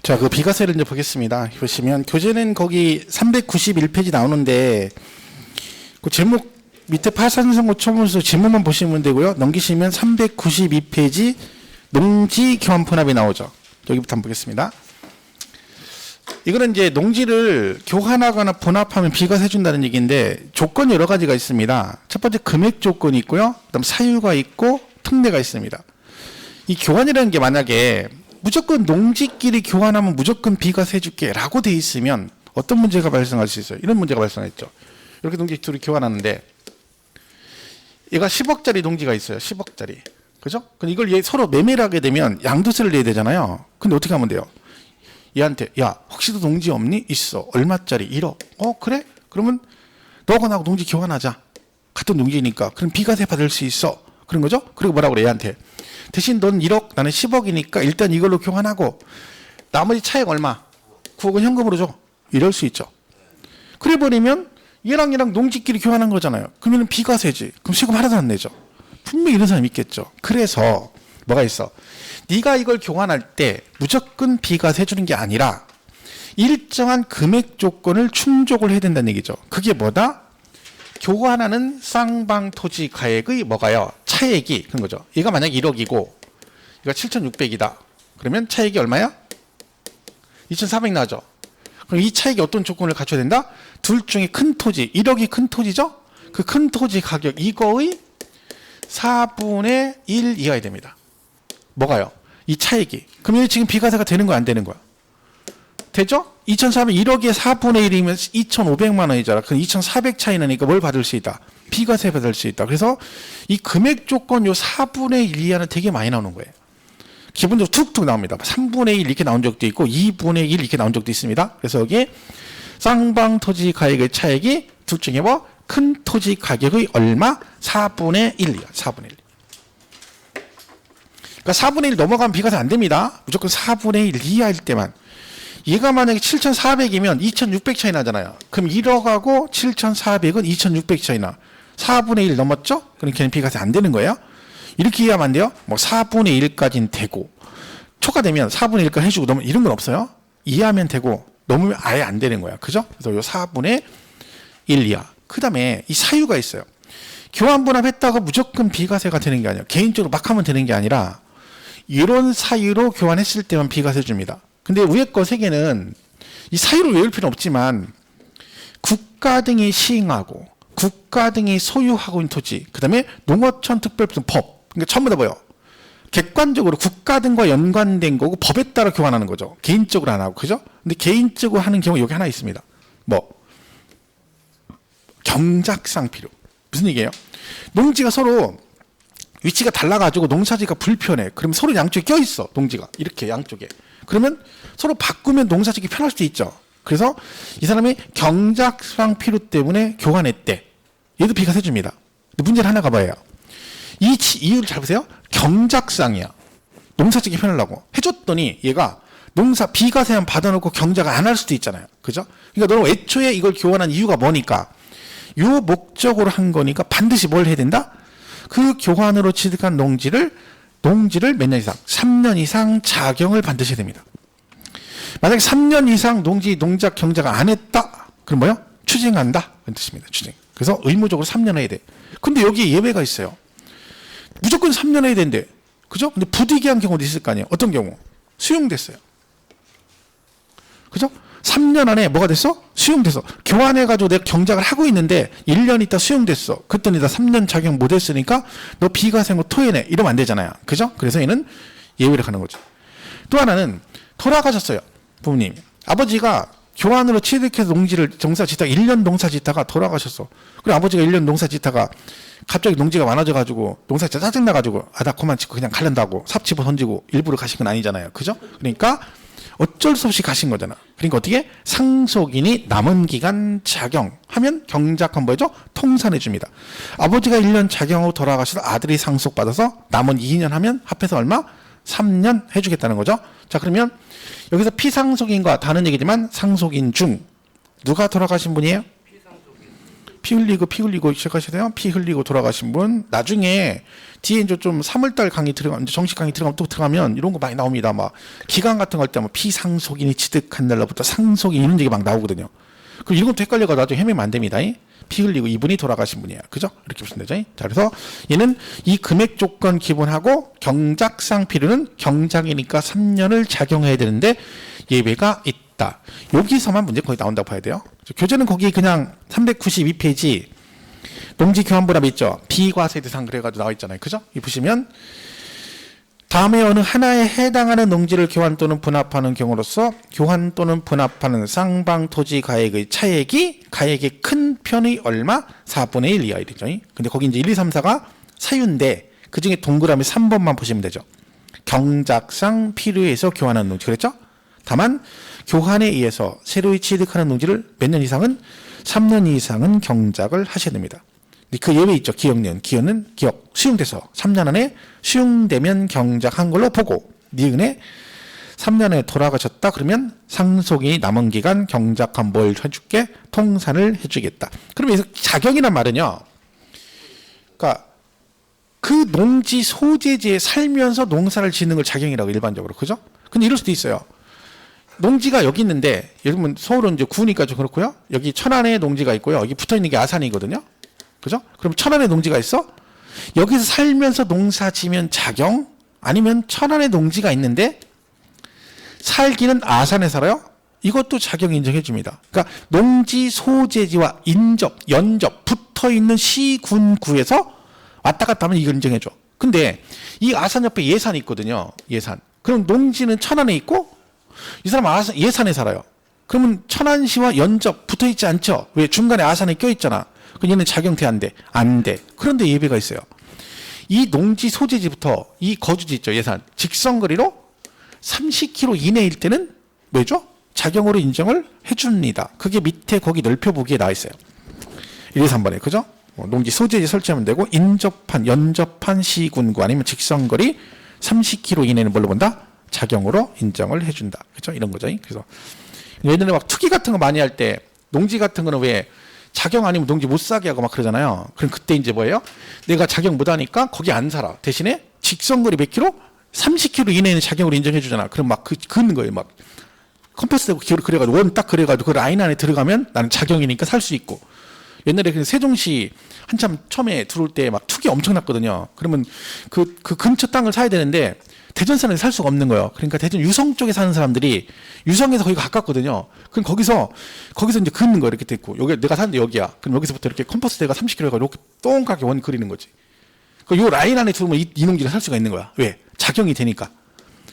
자, 그 비과세를 이제 보겠습니다. 보시면 교재는 거기 391페이지 나오는데 그 제목 밑에 파산선고 처분서 제목만 보시면 되고요. 넘기시면 392페이지 농지 교환 분합이 나오죠. 여기부터 한번 보겠습니다. 이거는 이제 농지를 교환하거나 분합하면 비과세 준다는 얘기인데 조건이 여러 가지가 있습니다. 첫 번째 금액 조건이 있고요. 그다음 사유가 있고 특례가 있습니다. 이 교환이라는 게 만약에 무조건 농지끼리 교환하면 무조건 비과세 해줄게 라고 돼 있으면 어떤 문제가 발생할 수 있어요? 이런 문제가 발생했죠. 이렇게 농지 둘이 교환하는데 얘가 10억짜리 농지가 있어요. 10억짜리. 그죠? 근데 이걸 얘 서로 매매를 하게 되면 양도세를 내야 되잖아요. 근데 어떻게 하면 돼요? 얘한테 야 혹시 너 농지 없니? 있어. 얼마짜리? 1억. 그래? 그러면 너하고 나하고 농지 교환하자. 같은 농지니까. 그럼 비과세 받을 수 있어. 그런 거죠? 그리고 뭐라고 그래 얘한테. 대신 넌 1억 나는 10억이니까 일단 이걸로 교환하고 나머지 차액 얼마? 9억은 현금으로 줘. 이럴 수 있죠. 그래 버리면 얘랑 농지끼리 교환한 거잖아요. 그러면 비과세지. 그럼 세금 하나도 안 내죠. 분명히 이런 사람이 있겠죠. 그래서 뭐가 있어? 네가 이걸 교환할 때 무조건 비과세 해주는 게 아니라 일정한 금액 조건을 충족을 해야 된다는 얘기죠. 그게 뭐다? 교환하는 쌍방 토지 가액의 뭐가요? 차액이 그런 거죠. 얘가 만약 1억이고 얘가 7,600이다. 그러면 차액이 얼마야? 2,400 나죠. 그럼 이 차액이 어떤 조건을 갖춰야 된다? 둘 중에 큰 토지, 1억이 큰 토지죠? 그 큰 토지 가격 이거의 4분의 1 이하야 됩니다. 뭐가요? 이 차액이. 그러면 지금 비과세가 되는 거야 안 되는 거야? 되죠? 2,400, 1억에 4분의 1이면 2,500만 원이잖아. 그럼 2,400 차이 나니까 뭘 받을 수 있다? 비과세 받을 수 있다. 그래서 이 금액 조건 요 4분의 1 이하는 되게 많이 나오는 거예요. 기본적으로 툭툭 나옵니다. 3분의 1 이렇게 나온 적도 있고 2분의 1 이렇게 나온 적도 있습니다. 그래서 여기에 쌍방 토지 가액의 차액이 둘 중에 뭐? 큰 토지 가격의 얼마? 4분의 1이야. 4분의 1. 그러니까 4분의 1 넘어가면 비과세 안 됩니다. 무조건 4분의 1 이하일 때만. 얘가 만약에 7,400이면 2,600 차이 나잖아요. 그럼 1억하고 7,400은 2,600 차이 나. 4분의 1 넘었죠? 그럼 걔는 비과세 안 되는 거예요. 이렇게 이해하면 안 돼요? 뭐 4분의 1까지는 되고 초과되면 4분의 1까지 해주고 넘으면 이런 건 없어요. 이해하면 되고 넘으면 아예 안 되는 거야. 그죠? 그래서 요 4분의 1 이하. 그 다음에 이 사유가 있어요. 교환 분합했다고 무조건 비과세가 되는 게 아니에요. 개인적으로 막 하면 되는 게 아니라 이런 사유로 교환했을 때만 비과세 줍니다. 근데 위에 거 세 개는 이 사유를 외울 필요는 없지만 국가 등이 시행하고 국가 등이 소유하고 있는 토지, 그 다음에 농어촌 특별법, 그러니까 전부 다 뭐예요? 객관적으로 국가 등과 연관된 거고 법에 따라 교환하는 거죠. 개인적으로 안 하고, 그죠? 근데 개인적으로 하는 경우 여기 하나 있습니다. 뭐 경작상 필요. 무슨 얘기예요? 농지가 서로 위치가 달라가지고 농사지가 불편해. 그러면 서로 양쪽에 껴있어. 농지가 이렇게 양쪽에. 그러면 서로 바꾸면 농사짓기 편할 수도 있죠. 그래서 이 사람이 경작상 필요 때문에 교환했대. 얘도 비과세 줍니다. 근데 문제는 하나가 뭐예요? 이 이유를 잘 보세요. 경작상이야. 농사짓기 편하려고 해줬더니 얘가 농사 비과세만 받아놓고 경작을 안 할 수도 있잖아요. 그죠? 그러니까 너는 애초에 이걸 교환한 이유가 뭐니까 요 목적으로 한 거니까 반드시 뭘 해야 된다? 그 교환으로 취득한 농지를 몇 년 이상? 3년 이상 작용을 반드시 해야 됩니다. 만약에 3년 이상 농작 경작을 안 했다? 그럼 뭐요? 추징한다. 그런 뜻입니다. 추징. 그래서 의무적으로 3년 해야 돼. 근데 여기에 예외가 있어요. 무조건 3년 해야 된대. 그죠? 근데 부득이한 경우도 있을 거 아니에요. 어떤 경우? 수용됐어요. 그죠? 3년 안에 뭐가 됐어? 수용됐어. 교환해가지고 내가 경작을 하고 있는데 1년 있다 수용됐어. 그랬더니 나 3년 작용 못했으니까 너 비과세고 토해내. 이러면 안 되잖아요. 그죠? 그래서 얘는 예외를 가는 거죠. 또 하나는 돌아가셨어요. 부모님. 아버지가 교환으로 취득해서 농지를 농사 짓다가 1년 농사 짓다가 돌아가셨어. 그리고 아버지가 1년 농사 짓다가 갑자기 농지가 많아져가지고 농사 진짜 짜증나가지고 나 그만 짓고 그냥 갈란다고 삽 집어 던지고 일부러 가신 건 아니잖아요. 그죠? 그러니까 어쩔 수 없이 가신 거잖아. 그러니까 어떻게? 상속인이 남은 기간 작용하면 경작한 뭐죠? 통산해 줍니다. 아버지가 1년 작용하고 돌아가셔서 아들이 상속받아서 남은 2년 하면 합해서 얼마? 3년 해주겠다는 거죠. 자, 그러면 여기서 피상속인과 다른 얘기지만 상속인 중 누가 돌아가신 분이에요? 피 흘리고 시작하셔야 돼요. 피 흘리고 돌아가신 분. 나중에 뒤에 이제 좀 3월달 강의 들어가면, 정식 강의 들어가면 또 들어가면 이런 거 많이 나옵니다. 막 기간 같은 거 할 때 뭐 피상속인이 취득한 날로부터 상속인 이런 얘기 막 나오거든요. 그럼 이런 것도 헷갈려가지고 나중에 헤매면 안 됩니다. 피 흘리고 이분이 돌아가신 분이야. 그죠? 이렇게 보시면 되죠. 자, 그래서 얘는 이 금액 조건 기본하고 경작상 필요는 경작이니까 3년을 작용해야 되는데 예외가 있다. 여기서만 문제 거의 나온다고 봐야 돼요. 교재는 거기 그냥 392페이지 농지 교환분합 있죠. 비과세 대상 그래가지고 나와 있잖아요. 그죠? 이 보시면 다음에 어느 하나에 해당하는 농지를 교환 또는 분합하는 경우로서 교환 또는 분합하는 쌍방 토지 가액의 차액이 가액의 큰 편의 얼마? 4분의 1 이하이 되죠. 근데 거기 이제 1, 2, 3, 4가 사유인데 그 중에 동그라미 3번만 보시면 되죠. 경작상 필요해서 교환하는 농지. 그랬죠? 다만 교환에 의해서 새로이 취득하는 농지를 몇 년 이상은 3년 이상은 경작을 하셔야 됩니다. 그 예외 있죠. 기억년. 기억은 기억 수용돼서 3년 안에 수용되면 경작한 걸로 보고 니은에 3년에 돌아가셨다 그러면 상속이 남은 기간 경작한 뭘 해줄게? 통산을 해주겠다. 그러면 자격이란 말은요. 그러니까 그 농지 소재지에 살면서 농사를 짓는 걸 자격이라고 일반적으로. 그죠? 근데 이럴 수도 있어요. 농지가 여기 있는데 여러분 서울은 이제 구니까 좀 그렇고요. 여기 천안에 농지가 있고요. 여기 붙어 있는 게 아산이거든요. 그죠? 그럼 천안에 농지가 있어? 여기서 살면서 농사 지면 자경? 아니면 천안에 농지가 있는데 살기는 아산에 살아요? 이것도 자경 인정해 줍니다. 그러니까 농지 소재지와 인접, 연접 붙어 있는 시군구에서 왔다 갔다 하면 이걸 인정해 줘. 근데 이 아산 옆에 예산이 있거든요. 예산. 그럼 농지는 천안에 있고 이 사람 아산, 예산에 살아요. 그러면 천안시와 연접 붙어 있지 않죠? 왜? 중간에 아산에 껴 있잖아. 그럼 얘는 작용돼 안 돼? 안 돼. 그런데 예외가 있어요. 이 농지 소재지부터 이 거주지 있죠. 예산. 직선거리로 30km 이내일 때는 뭐죠? 작용으로 인정을 해줍니다. 그게 밑에 거기 넓혀보기에 나와 있어요. 1, 2, 3번에. 그죠? 농지 소재지 설치하면 되고 인접한, 연접한 시군구 아니면 직선거리 30km 이내는 뭘로 본다? 작용으로 인정을 해준다. 그죠? 이런 거죠. 그래서 예전에 막 투기 같은 거 많이 할 때 농지 같은 거는 왜 작용 아니면 농지 못 사게 하고 막 그러잖아요. 그럼 그때 이제 뭐예요? 내가 작용 못 하니까 거기 안 살아. 대신에 직선거리 몇 킬로? 30km 이내에는 작용으로 인정해 주잖아. 그럼 막 긋는 거예요. 막 컴퍼스 대고 그래가지고 원 딱 그래가지고 그 라인 안에 들어가면 나는 작용이니까 살 수 있고. 옛날에 그 세종시 한참 처음에 들어올 때 막 투기 엄청 났거든요. 그러면 그 근처 땅을 사야 되는데 대전산에 살 수가 없는 거예요. 그러니까 대전 유성 쪽에 사는 사람들이 유성에서 거기가 가깝거든요. 그럼 거기서 이제 긋는 거예요. 이렇게 됐고 여기 내가 사는데 여기야. 그럼 여기서부터 이렇게 컴퍼스 대가 30km 해가지고 이렇게 똥하게 원 그리는 거지. 요 라인 안에 들어오면 이 농지를 살 수가 있는 거야. 왜? 작용이 되니까.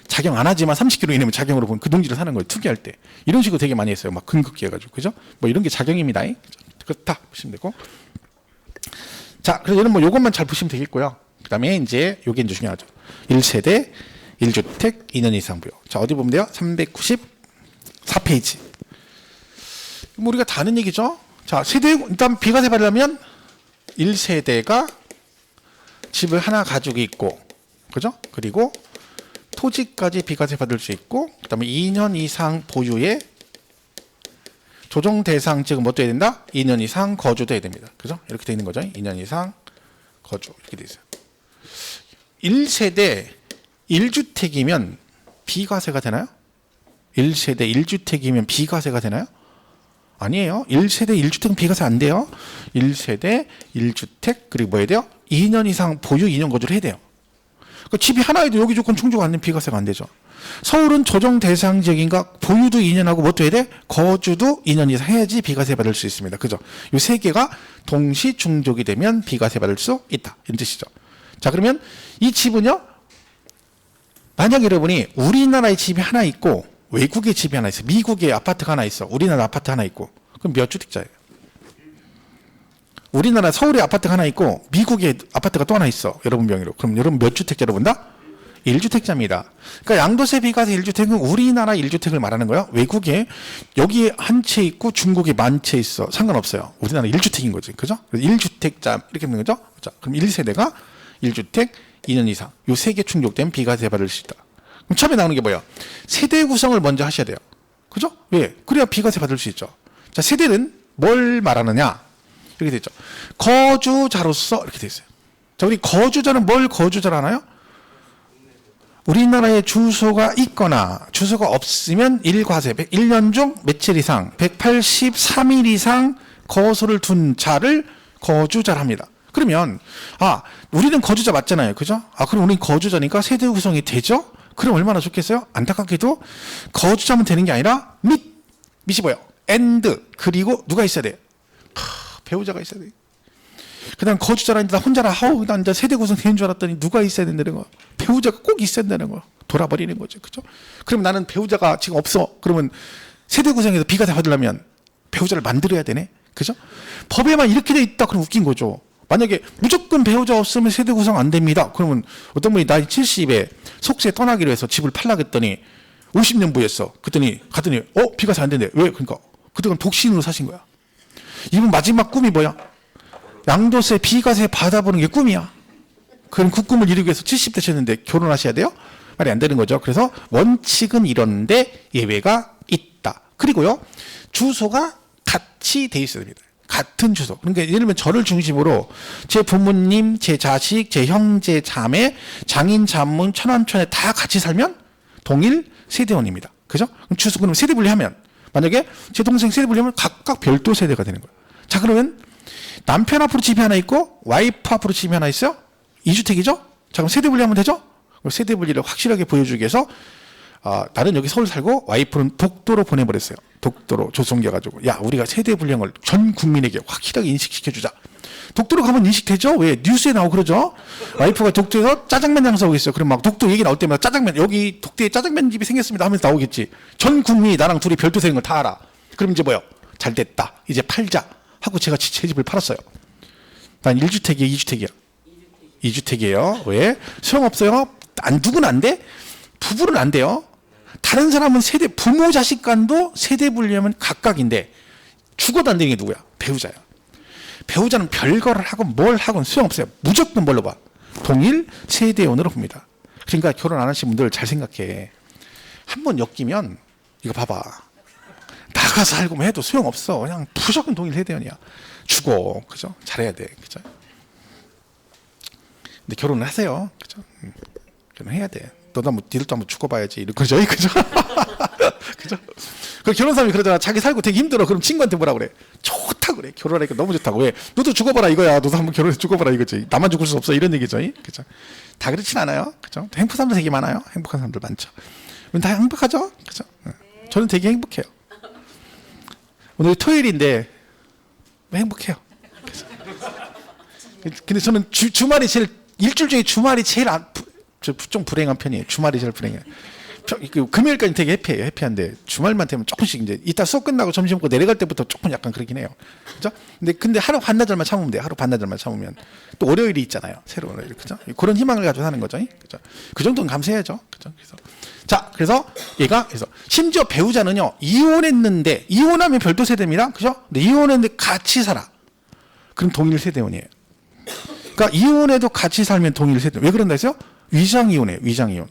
작용 안 하지만 30km 이내면 작용으로 보면 그 농지를 사는 거예요. 투기할 때. 이런 식으로 되게 많이 했어요. 막 근긋기 해가지고. 그죠? 뭐 이런 게 작용입니다. 그렇다 보시면 되고. 자, 그래서 얘는 뭐 요것만 잘 보시면 되겠고요. 그 다음에 이제 요게 이제 중요하죠. 1세대 1주택 2년 이상 부여. 자, 어디 보면 돼요? 394페이지. 뭐 우리가 다 아는 얘기죠? 자, 세대, 일단 비과세 받으려면 1세대가 집을 하나 가지고 있고, 그죠? 그리고 토지까지 비과세 받을 수 있고, 그 다음에 2년 이상 보유에 조정 대상 지금 뭐 돼야 된다? 2년 이상 거주돼야 됩니다. 그죠? 이렇게 돼 있는 거죠. 2년 이상 거주. 이렇게 돼 있어요. 1세대 1주택이면 비과세가 되나요? 1세대 1주택이면 비과세가 되나요? 아니에요. 1세대 1주택은 비과세 안 돼요. 1세대 1주택 그리고 뭐 해야 돼요? 2년 이상 보유 2년 거주를 해야 돼요. 그러니까 집이 하나에도 여기 조건 충족이 안 되면 비과세가 안 되죠. 서울은 조정 대상 지역인가 보유도 2년하고 뭐 또 해야 돼? 거주도 2년 이상 해야지 비과세 받을 수 있습니다. 그죠? 이 세 개가 동시 충족이 되면 비과세 받을 수 있다. 이런 뜻이죠. 자, 그러면 이 집은요. 만약 여러분이 우리나라에 집이 하나 있고 외국에 집이 하나 있어. 미국에 아파트가 하나 있어. 우리나라 아파트 하나 있고. 그럼 몇 주택자예요? 우리나라 서울에 아파트가 하나 있고 미국에 아파트가 또 하나 있어. 여러분 명의로. 그럼 여러분 몇 주택자로 본다? 1주택자입니다. 그러니까 양도세 비과세 1주택은 우리나라 1주택을 말하는 거예요. 외국에 여기에 한 채 있고 중국에 만 채 있어. 상관없어요. 우리나라 1주택인 거지. 그죠? 1주택자 이렇게 되는 거죠? 자, 그럼 1세대가 1주택 2년 이상. 요 세 개 충족되면 비과세 받을 수 있다. 그럼 처음에 나오는 게 뭐예요? 세대 구성을 먼저 하셔야 돼요. 그죠? 왜? 그래야 비과세 받을 수 있죠. 자, 세대는 뭘 말하느냐? 이렇게 되죠. 거주자로서 이렇게 돼 있어요. 자, 우리 거주자는 뭘 거주자로 하나요? 우리나라에 주소가 있거나 주소가 없으면 일과세 1년 중 며칠 이상 183일 이상 거소를 둔 자를 거주자라 합니다. 그러면 우리는 거주자 맞잖아요. 그죠? 그럼 우리는 거주자니까 세대 구성이 되죠? 그럼 얼마나 좋겠어요? 안타깝게도 거주자면 되는 게 아니라 밑이 뭐예요? and 그리고 누가 있어야 돼? 배우자가 있어야 돼. 그다음 거주자라는데 나 혼자라 나 이제 세대 구성 되는 줄 알았더니 누가 있어야 된다는 거. 배우자가 꼭 있어야 된다는 거. 돌아버리는 거죠. 그죠? 그럼 나는 배우자가 지금 없어. 그러면 세대 구성에서 비과세 받으려면 배우자를 만들어야 되네. 그죠? 법에만 이렇게 돼 있다. 그럼 웃긴 거죠. 만약에 무조건 배우자 없으면 세대 구성 안 됩니다. 그러면 어떤 분이 나이 70에 속세 떠나기로 해서 집을 팔라고 했더니 50년 부였어. 갔더니 비과세 안 된대. 왜? 그러니까 그동안 독신으로 사신 거야. 이분 마지막 꿈이 뭐야? 양도세 비과세 받아보는 게 꿈이야. 그럼 그 꿈을 이루기 위해서 70대 쳤는데 결혼하셔야 돼요? 말이 안 되는 거죠. 그래서 원칙은 이런데 예외가 있다. 그리고요, 주소가 같이 돼 있어야 됩니다. 같은 주소. 그러니까 예를 들면 저를 중심으로 제 부모님, 제 자식, 제 형제, 자매, 장인, 장문, 천안천에 다 같이 살면 동일 세대원입니다. 그죠? 그럼 주소, 그럼 세대 분리하면 만약에 제 동생 세대 분리하면 각각 별도 세대가 되는 거예요. 자, 그러면 남편 앞으로 집이 하나 있고 와이프 앞으로 집이 하나 있어요. 2주택이죠? 자, 그럼 세대 분리하면 되죠? 그럼 세대 분리를 확실하게 보여주기 위해서 나는 여기 서울 살고 와이프는 독도로 보내버렸어요. 독도로 조성겨가지고 야, 우리가 세대 분리를 전 국민에게 확실하게 인식시켜주자. 독도로 가면 인식되죠? 왜? 뉴스에 나오고 그러죠? 와이프가 독도에서 짜장면 장사하고 있어요. 그럼 막 독도 얘기 나올 때마다 짜장면, 여기 독도에 짜장면 집이 생겼습니다 하면서 나오겠지. 전 국민이 나랑 둘이 별도 되는 걸 다 알아. 그럼 이제 뭐요? 잘 됐다. 이제 팔자. 하고 제가 제 집을 팔았어요. 난 1주택이에요, 2주택이야? 2주택이에요. 왜? 소용없어요. 누구는 안 돼? 부부는 안 돼요. 다른 사람은 세대, 부모 자식 간도 세대 분리하면 각각인데 죽어도 안 되는 게 누구야? 배우자야. 배우자는 별거를 하고 뭘 하건 소용없어요. 무조건 뭘로 봐? 동일 세대원으로 봅니다. 그러니까 결혼 안 하신 분들 잘 생각해. 한번 엮이면 이거 봐봐. 나가서 살고 해도 소용없어. 그냥 무조건 동일 세대원이야. 죽어. 그죠? 잘해야 돼. 그죠? 근데 결혼을 하세요. 그죠? 결혼해야 돼. 너도 한번 니들도 한번 죽어봐야지. 그죠? 그죠? 그죠? 그 결혼 사람이 그러잖아. 자기 살고 되게 힘들어. 그럼 친구한테 뭐라 그래? 좋다 그래. 결혼하니까 너무 좋다고. 왜? 너도 죽어봐라 이거야. 너도 한번 결혼해서 죽어봐라 이거지. 나만 죽을 수 없어 이런 얘기죠. 그죠? 다 그렇진 않아요. 그죠? 행복한 사람들 되게 많아요. 행복한 사람들 많죠. 다 행복하죠? 그죠? 저는 되게 행복해요. 오늘 토요일인데 행복해요. 그래서. 근데 저는 주말이 제일, 일주일 중에 주말이 제일 좀 불행한 편이에요. 주말이 제일 불행해요. 금요일까지 되게 해피해요. 해피한데 주말만 되면 조금씩 이제 이따 수업 끝나고 점심 먹고 내려갈 때부터 조금 약간 그렇긴 해요. 그죠? 근데 하루 반나절만 참으면 돼요. 하루 반나절만 참으면 또 월요일이 있잖아요. 새로운 월요일. 그죠? 그런 희망을 가지고 사는 거죠. 그죠? 그 정도는 감사해야죠. 그죠? 그래서 얘가 심지어 배우자는요, 이혼했는데 이혼하면 별도 세대입니다. 그죠? 근데 이혼했는데 같이 살아. 그럼 동일 세대원이에요. 그러니까 이혼해도 같이 살면 동일 세대. 왜 그런다 했어요? 위장이혼이에요. 위장이혼.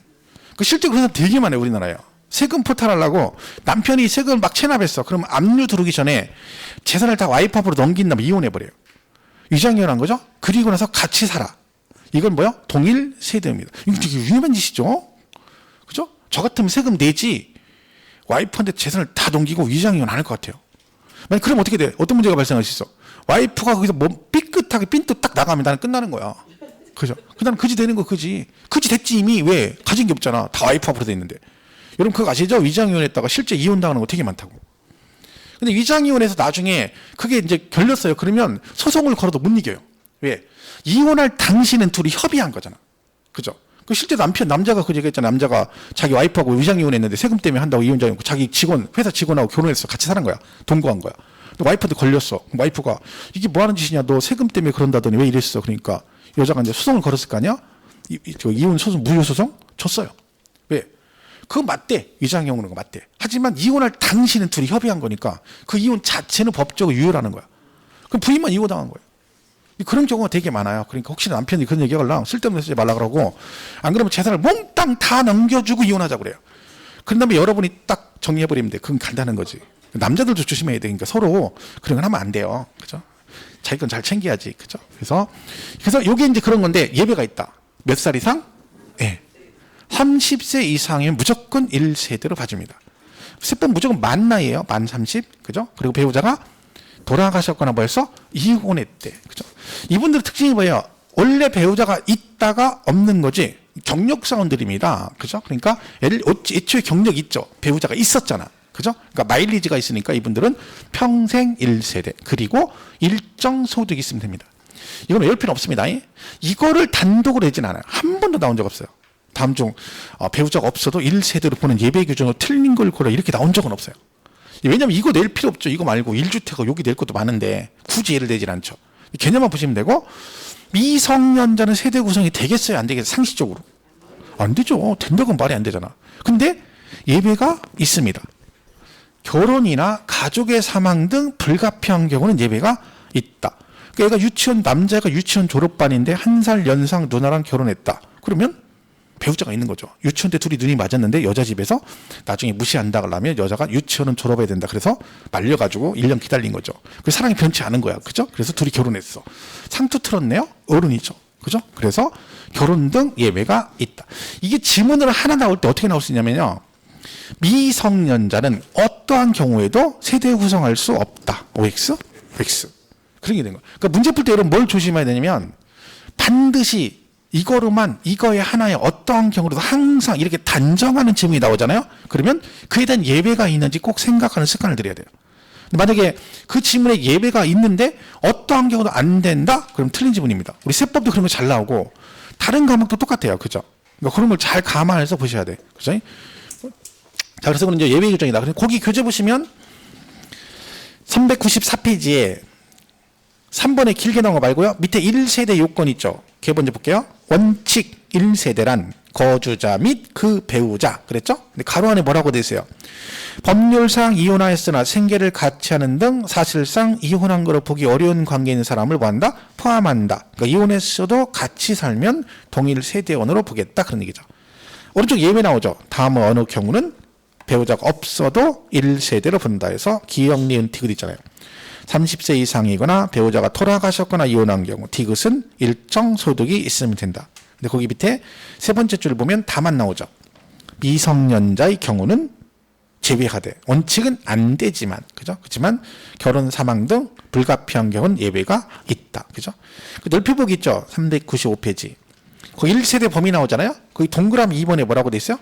실제 그런 사람 되게 많아요. 우리나라에. 세금 포탈하려고 남편이 세금을 막 체납했어. 그럼 압류 들어오기 전에 재산을 다 와이프 앞으로 넘긴 다음에 이혼해버려요. 위장이혼한 거죠. 그리고 나서 같이 살아. 이건 뭐야? 동일 세대입니다. 이거 되게 위험한 짓이죠. 그죠? 저 같으면 세금 내지 와이프한테 재산을 다 넘기고 위장이혼 안 할 것 같아요. 만약 그럼 어떻게 돼? 어떤 문제가 발생할 수 있어? 와이프가 거기서 삐끗하게 핀도 딱 나가면 나는 끝나는 거야. 그죠? 그다음 그지 되는 거 그지. 그지 됐지 이미. 왜? 가진 게 없잖아. 다 와이프 앞으로 돼 있는데. 여러분 그거 아시죠? 위장이혼했다가 실제 이혼당하는 거 되게 많다고. 근데 위장이혼해서 나중에 그게 이제 결렸어요. 그러면 소송을 걸어도 못 이겨요. 왜? 이혼할 당시는 둘이 협의한 거잖아. 그죠? 그 실제 남자가 그 얘기했잖아. 남자가 자기 와이프하고 위장이혼했는데 세금 때문에 한다고 이혼자였고 자기 회사 직원하고 결혼해서 같이 사는 거야. 동거한 거야. 와이프한테 걸렸어. 와이프가 이게 뭐 하는 짓이냐? 너 세금 때문에 그런다더니 왜 이랬어? 그러니까 여자가 이제 소송을 걸었을 거 아니야? 이혼 소송, 무효 소송 졌어요. 왜? 그거 맞대. 위장이혼하는 거 맞대. 하지만 이혼할 당시는 둘이 협의한 거니까 그 이혼 자체는 법적으로 유효라는 거야. 그럼 부인만 이혼당한 거예요. 그런 경우가 되게 많아요. 그러니까 혹시나 남편이 그런 얘기하려면 쓸데없는 쓰지 말라 그러고 안 그러면 재산을 몽땅 다 넘겨주고 이혼하자고 그래요. 그런 다음에 여러분이 딱 정리해버리면 돼. 그건 간다는 거지. 남자들도 조심해야 돼. 그러니까 서로 그런 건 하면 안 돼요. 그죠? 자기 건 잘 챙겨야지. 그죠? 그래서 요게 이제 그런 건데 예배가 있다. 몇 살 이상? 예. 30세 이상이면 무조건 1세대로 봐줍니다. 세법 무조건 만 나이에요. 만 30. 그죠? 그리고 배우자가 돌아가셨거나 벌써 이혼했대. 그죠? 이분들의 특징이 뭐예요? 원래 배우자가 있다가 없는 거지. 경력사원들입니다. 그죠? 그러니까 애초에 경력 있죠. 배우자가 있었잖아. 그죠? 그러니까 마일리지가 있으니까 이분들은 평생 1세대. 그리고 일정 소득이 있으면 됩니다. 이건 외울 필요 없습니다. 이거를 단독으로 내진 않아요. 한 번도 나온 적 없어요. 다음 중 배우자가 없어도 1세대로 보는 예배 규정으로 틀린 걸 고려 이렇게 나온 적은 없어요. 왜냐면 이거 낼 필요 없죠. 이거 말고 1주택가 여기 낼 것도 많은데 굳이 얘를 내질 않죠. 개념만 보시면 되고 미성년자는 세대 구성이 되겠어요? 안 되겠어요? 상식적으로. 안 되죠. 된다고는 말이 안 되잖아. 근데 예배가 있습니다. 결혼이나 가족의 사망 등 불가피한 경우는 예배가 있다. 그러니까 얘가 남자가 유치원 졸업반인데 1살 연상 누나랑 결혼했다. 그러면 배우자가 있는 거죠. 유치원 때 둘이 눈이 맞았는데 여자 집에서 나중에 무시한다 그러면 여자가 유치원은 졸업해야 된다. 그래서 말려가지고 1년 기다린 거죠. 그 사랑이 변치 않은 거야. 그죠? 그래서 둘이 결혼했어. 상투 틀었네요? 어른이죠. 그죠? 그래서 결혼 등 예외가 있다. 이게 지문으로 하나 나올 때 어떻게 나올 수 있냐면요. 미성년자는 어떠한 경우에도 세대 구성할 수 없다. OX? X. 그런 게 된 거예요. 그러니까 문제 풀 때 여러분 뭘 조심해야 되냐면 반드시 이거의 하나의 어떠한 경우로도 항상 이렇게 단정하는 지문이 나오잖아요. 그러면 그에 대한 예배가 있는지 꼭 생각하는 습관을 들여야 돼요. 만약에 그 지문에 예배가 있는데 어떠한 경우도 안 된다? 그럼 틀린 지문입니다. 우리 세법도 그런 거 잘 나오고 다른 과목도 똑같아요. 그죠? 그러니까 그런 걸 잘 감안해서 보셔야 돼. 그죠? 자, 그래서 그건 이제 예배 규정이다. 그래서 거기 교재 보시면 394페이지에 3번에 길게 나온 거 말고요. 밑에 1세대 요건 있죠. 걔 먼저 볼게요. 원칙 1세대란 거주자 및 그 배우자. 그랬죠? 근데 가로 안에 뭐라고 돼 있어요? 법률상 이혼하였으나 생계를 같이 하는 등 사실상 이혼한 거로 보기 어려운 관계에 있는 사람을 뭐한다? 포함한다. 그러니까 이혼했어도 같이 살면 동일 세대원으로 보겠다. 그런 얘기죠. 오른쪽 예외 나오죠. 다음은 어느 경우는 배우자가 없어도 1세대로 본다 해서 기역, 니은, 티귿 있잖아요. 30세 이상이거나 배우자가 돌아가셨거나 이혼한 경우 디귿은 일정 소득이 있으면 된다. 근데 거기 밑에 세 번째 줄 보면 다만 나오죠. 미성년자의 경우는 제외가 돼. 원칙은 안 되지만, 그죠? 그렇지만 결혼, 사망 등 불가피한 경우는 예외가 있다. 그죠? 그 넓히보기 있죠? 395페이지. 거기 1세대 범위 나오잖아요? 거기 동그라미 2번에 뭐라고 돼 있어요?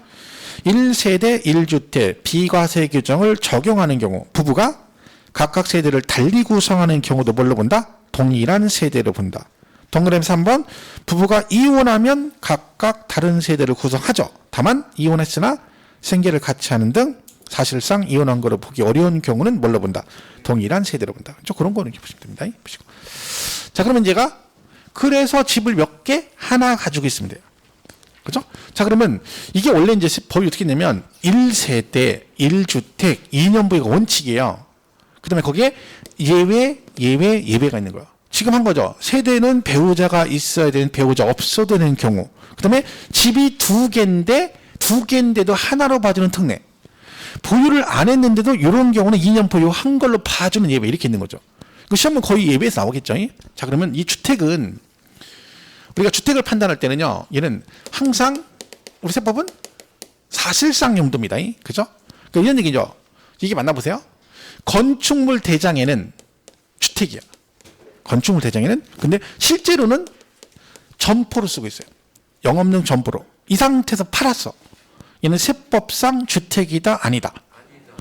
1세대 1주택 비과세 규정을 적용하는 경우 부부가 각각 세대를 달리 구성하는 경우도 뭘로 본다? 동일한 세대로 본다. 동그라미 3번 부부가 이혼하면 각각 다른 세대를 구성하죠. 다만 이혼했으나 생계를 같이 하는 등 사실상 이혼한 거로 보기 어려운 경우는 뭘로 본다? 동일한 세대로 본다. 그런 거는 이렇게 보시면 됩니다. 보시고. 자, 그러면 제가 그래서 집을 몇 개? 하나 가지고 있으면 돼요. 그죠? 자, 그러면 이게 원래 이제 법이 어떻게 되냐면 1세대, 1주택, 2년부가 원칙이에요. 그 다음에 거기에 예외가 있는 거예요. 지금 한 거죠. 세대는 배우자가 있어야 되는 배우자 없어도 되는 경우. 그 다음에 집이 두 개인데도 하나로 봐주는 특례. 보유를 안 했는데도 이런 경우는 2년 보유한 걸로 봐주는 예외 이렇게 있는 거죠. 그 시험은 거의 예외에서 나오겠죠. 자, 그러면 이 주택은 우리가 주택을 판단할 때는요. 얘는 항상 우리 세법은 사실상 용도입니다. 그죠? 그러니까 이런 얘기죠. 이게 맞나 보세요. 건축물 대장에는 주택이야. 건축물 대장에는. 근데 실제로는 점포로 쓰고 있어요. 영업용 점포로. 이 상태에서 팔았어. 얘는 세법상 주택이다? 아니다?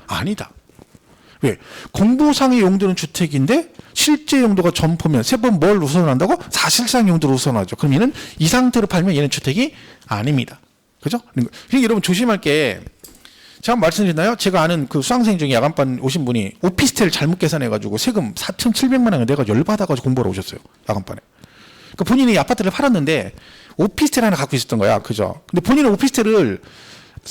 아니다. 왜? 공부상의 용도는 주택인데 실제 용도가 점포면 세법 뭘 우선한다고? 사실상 용도를 우선하죠. 그럼 얘는 이 상태로 팔면 얘는 주택이 아닙니다. 그죠? 그러니까 여러분 조심할 게 제가 말씀드렸나요? 제가 아는 그 수강생 중에 야간반 오신 분이 오피스텔 잘못 계산해가지고 세금 4,700만 원을 내가 열받아가지고 공부하러 오셨어요. 야간반에. 그러니까 본인이 아파트를 팔았는데 오피스텔 하나 갖고 있었던 거야. 그죠? 근데 본인은 오피스텔을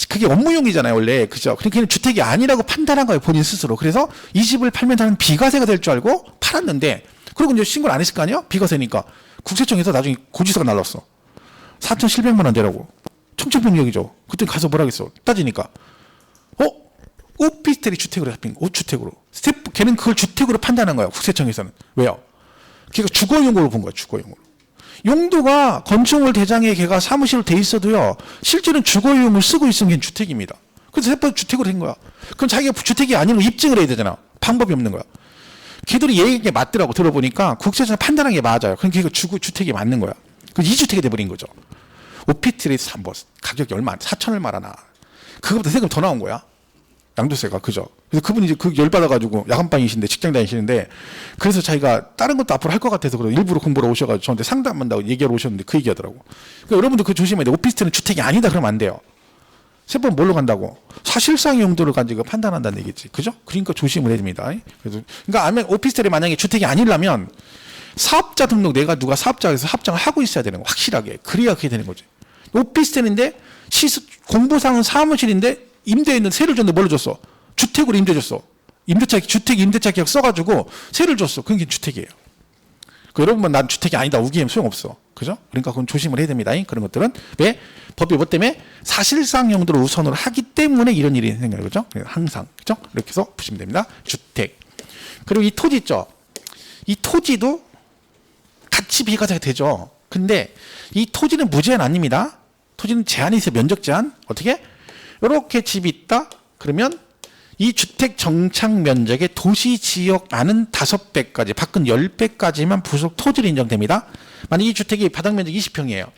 그게 업무용이잖아요, 원래. 그죠? 그러니까 걔는 주택이 아니라고 판단한 거예요, 본인 스스로. 그래서 이 집을 팔면 나는 비과세가 될 줄 알고 팔았는데, 그리고 이제 신고를 안 했을 거 아니에요? 비과세니까. 국세청에서 나중에 고지서가 날랐어. 4,700만 원 내라고. 청천벽력이죠. 그때 가서 뭐라 하겠어. 따지니까. 오피스텔이 주택으로 잡힌 거, 5주택으로. 걔는 그걸 주택으로 판단한 거예요, 국세청에서는. 왜요? 그러니까 주거용으로 본 거야, 주거용으로. 용도가 건축물 대장에 걔가 사무실로 돼 있어도요, 실제로는 주거용을 쓰고 있으면 걔는 주택입니다. 그래서 세법 주택으로 된 거야. 그럼 자기가 주택이 아닌 걸 입증을 해야 되잖아. 방법이 없는 거야. 걔들이 얘기에 맞더라고. 들어보니까 국세청에서 판단한 게 맞아요. 그럼 걔가 주택이 맞는 거야. 그럼 2주택이 돼버린 거죠. 오피스텔에서 뭐 가격이 얼마, 4천 얼마나. 그거보다 세금 더 나온 거야. 양도세가. 그죠. 그래서 그분이 이제 그 열받아가지고 야간방이신데 직장 다니시는데 그래서 자기가 다른 것도 앞으로 할 것 같아서 그래 일부러 공부를 오셔가지고 저한테 상담한다고 얘기하러 오셨는데 그 얘기하더라고. 그러니까 여러분들 그거 조심해야 돼. 오피스텔은 주택이 아니다 그러면 안 돼요. 세법 뭘로 간다고? 사실상 용도를 가지고 판단한다는 얘기지. 그죠? 그러니까 조심을 해야 됩니다. 그래서 그러니까 오피스텔이 만약에 주택이 아니려면 사업자 등록 내가 누가 사업자에서 합장을 하고 있어야 되는 거 확실하게. 그래야 그게 되는 거지. 오피스텔인데 공보상은 사무실인데 임대인은 세를 줬는데 뭘로 줬어? 주택으로 임대 줬어. 주택 임대차 계약 써가지고 세를 줬어. 그게 주택이에요. 여러분만 난 주택이 아니다 우기면 소용없어. 그죠? 그러니까 그건 조심을 해야 됩니다. 그런 것들은. 왜? 법이 뭐 때문에? 사실상 용도를 우선으로 하기 때문에 이런 일이 생겨요. 그죠? 항상. 그죠? 이렇게 해서 보시면 됩니다. 주택. 그리고 이 토지 있죠? 이 토지도 같이 비과세가 되죠. 근데 이 토지는 무제한 아닙니다. 토지는 제한이 있어요. 면적 제한. 어떻게? 이렇게 집이 있다. 그러면 이 주택 정착 면적의 도시 지역 안은 5배까지, 밖은 10배까지만 부속 토지로 인정됩니다. 만약 이 주택이 바닥 면적 20평이에요.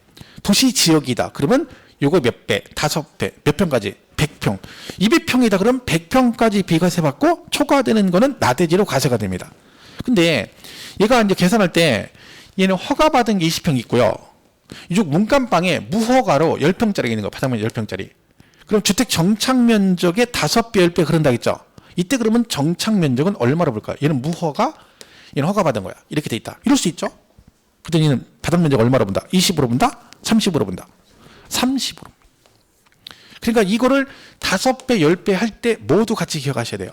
도시 지역이다. 그러면 요거 몇 배? 5배. 몇 평까지? 100평. 200평이다. 그럼 100평까지 비과세 받고 초과되는 거는 나대지로 과세가 됩니다. 근데 얘가 이제 계산할 때 얘는 허가받은 게 20평 있고요. 이쪽 문간방에 무허가로 10평짜리가 있는 거. 바닥 면적 10평짜리. 그럼 주택 정착 면적의 5배, 10배 그런다 했죠. 이때 그러면 정착 면적은 얼마로 볼까요? 얘는 무허가, 얘는 허가받은 거야. 이렇게 돼 있다. 이럴 수 있죠. 그랬더니 얘는 바닥 면적 얼마로 본다? 20으로 본다? 30으로 본다? 30으로. 그러니까 이거를 5배, 10배 할 때 모두 같이 기억하셔야 돼요.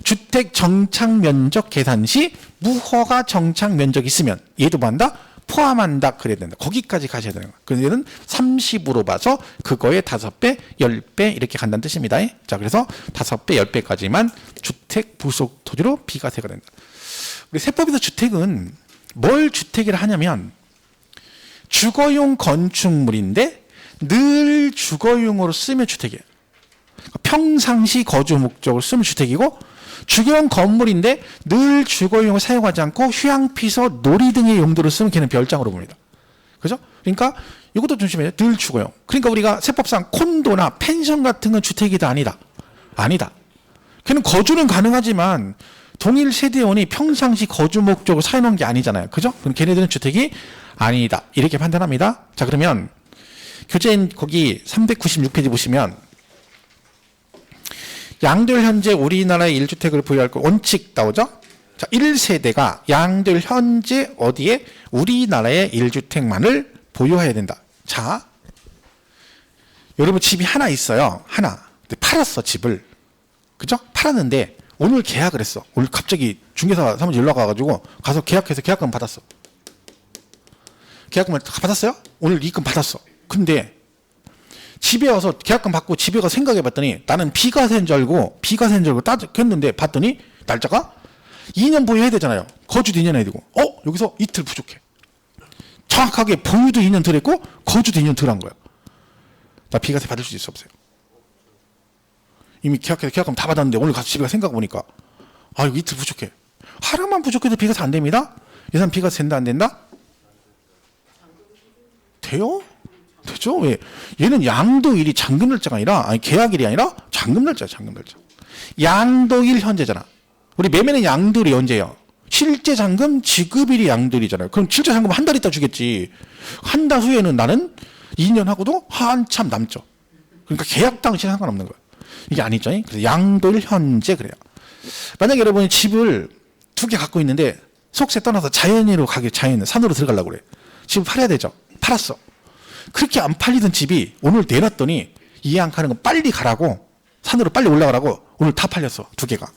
주택 정착 면적 계산 시 무허가 정착 면적이 있으면 얘도 뭐 한다? 포함한다 그래야 된다. 거기까지 가셔야 되는 거예요. 그래서 얘는 30으로 봐서 그거에 5배, 10배 이렇게 간다는 뜻입니다. 자, 그래서 5배, 10배까지만 주택 부속 토지로 비과세가 된다. 우리 세법에서 주택은 뭘 주택이라 하냐면 주거용 건축물인데 늘 주거용으로 쓰면 주택이에요. 평상시 거주 목적으로 쓰면 주택이고 주거용 건물인데 늘 주거용을 사용하지 않고 휴양피서 놀이 등의 용도로 쓰면 걔는 별장으로 봅니다. 그죠? 그러니까 이것도 조심해요. 늘 주거용. 그러니까 우리가 세법상 콘도나 펜션 같은 건 주택이다 아니다. 아니다. 걔는 거주는 가능하지만 동일 세대원이 평상시 거주 목적으로 사용한 게 아니잖아요. 그죠? 그럼 걔네들은 주택이 아니다. 이렇게 판단합니다. 자, 그러면 교재인 거기 396페이지 보시면 양도일 현재 우리나라의 1주택을 보유할 거 원칙 나오죠? 자, 1세대가 양도일 현재 어디에? 우리나라의 1주택만을 보유해야 된다. 자, 여러분 집이 하나 있어요. 하나. 근데 팔았어, 집을. 그죠? 팔았는데 오늘 계약을 했어. 오늘 갑자기 중개사 사무실 연락 와가지고 가서 계약해서 계약금 받았어. 계약금을 받았어요? 오늘 입금 받았어. 근데 집에 와서 계약금 받고 집에 가서 생각해 봤더니 나는 비과세인 줄 알고 따졌는데 봤더니 날짜가 2년 보유해야 되잖아요. 거주도 2년 해야 되고. 여기서 이틀 부족해. 정확하게 보유도 2년 덜 했고 거주도 2년 덜 한 거야. 나 비과세 받을 수 있어 없어요? 이미 계약해서 계약금 다 받았는데 오늘 가서 집에 가서 생각해 보니까 이거 이틀 부족해. 하루만 부족해도 비과세 안 됩니다. 이 사람 비과세 된다 안 된다? 돼요? 되죠? 왜? 얘는 양도일이 잔금날짜가 아니라, 계약일이 아니라 잔금날짜야, 잔금날짜. 양도일 현재잖아. 우리 매매는 양도일이 언제예요? 실제 잔금 지급일이 양도일이잖아요. 그럼 실제 잔금 한 달 있다 주겠지. 한 달 후에는 나는 2년 하고도 한참 남죠. 그러니까 계약 당시에 상관없는 거예요. 이게 아니죠. 그래서 양도일 현재 그래요. 만약에 여러분이 집을 2개 갖고 있는데 속세 떠나서 자연으로 산으로 들어가려고 그래. 집을 팔아야 되죠. 팔았어. 그렇게 안 팔리던 집이 오늘 내놨더니 이해 안 가는 건 빨리 가라고 산으로 빨리 올라가라고 오늘 다 팔렸어. 2개가.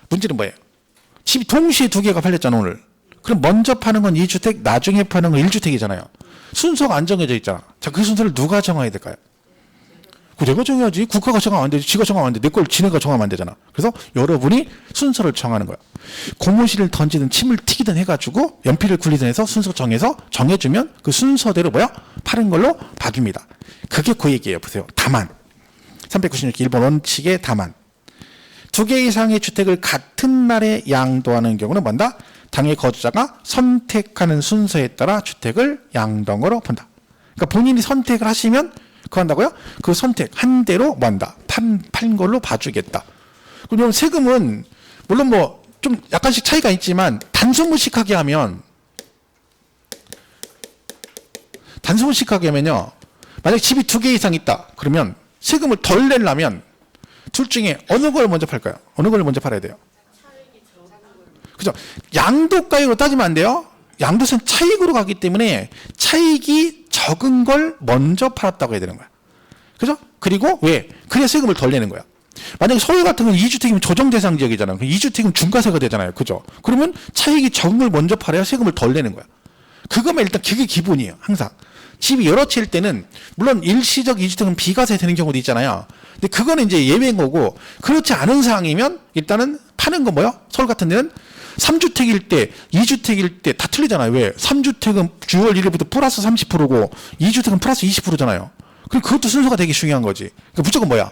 문제는 뭐예요? 집이 동시에 2개가 팔렸잖아 오늘. 그럼 먼저 파는 건 2주택 나중에 파는 건 1주택이잖아요. 순서가 안 정해져 있잖아. 자, 그 순서를 누가 정해야 될까요? 그 내가 정해야지. 국가가 정하면 안 되지. 지가 정하면 안 돼. 내 걸 지네가 정하면 안 되잖아. 그래서 여러분이 순서를 정하는 거야. 고무신을 던지든 침을 튀기든 해가지고 연필을 굴리든 해서 순서 정해주면 그 순서대로 파는 걸로 봐줍니다. 그게 그 얘기예요. 보세요. 다만 396기 일본 원칙의 다만 2개 이상의 주택을 같은 날에 양도하는 경우는 뭔다? 당의 거주자가 선택하는 순서에 따라 주택을 양동으로 본다. 그러니까 본인이 선택을 하시면 그거 한다고요? 그 선택 한 대로 뭐한다? 판 걸로 봐주겠다. 그럼 세금은 물론 좀 약간씩 차이가 있지만 단순무식하게 하면요. 만약에 집이 2개 이상 있다. 그러면 세금을 덜 내려면 둘 중에 어느 걸 먼저 팔까요? 어느 걸 먼저 팔아야 돼요? 그죠? 양도가액으로 따지면 안 돼요. 양도세는 차익으로 가기 때문에 차익이 적은 걸 먼저 팔았다고 해야 되는 거야. 그죠? 그리고 왜? 그래야 세금을 덜 내는 거야. 만약에 서울 같은 경우는 2주택이면 조정 대상 지역이잖아요. 2주택이면 중과세가 되잖아요. 그죠? 그러면 차익이 적은 걸 먼저 팔아야 세금을 덜 내는 거야. 그거만 일단 그게 기본이에요. 항상. 집이 여러 채일 때는 물론 일시적 2주택은 비과세 되는 경우도 있잖아요. 근데 그거는 이제 예외인 거고 그렇지 않은 상황이면 일단은 파는 건 뭐요? 서울 같은 데는 3주택일 때, 2주택일 때 다 틀리잖아요. 왜? 3주택은 6월 1일부터 플러스 30%고 2주택은 플러스 20%잖아요. 그럼 그것도 순서가 되게 중요한 거지. 그러니까 무조건 뭐야?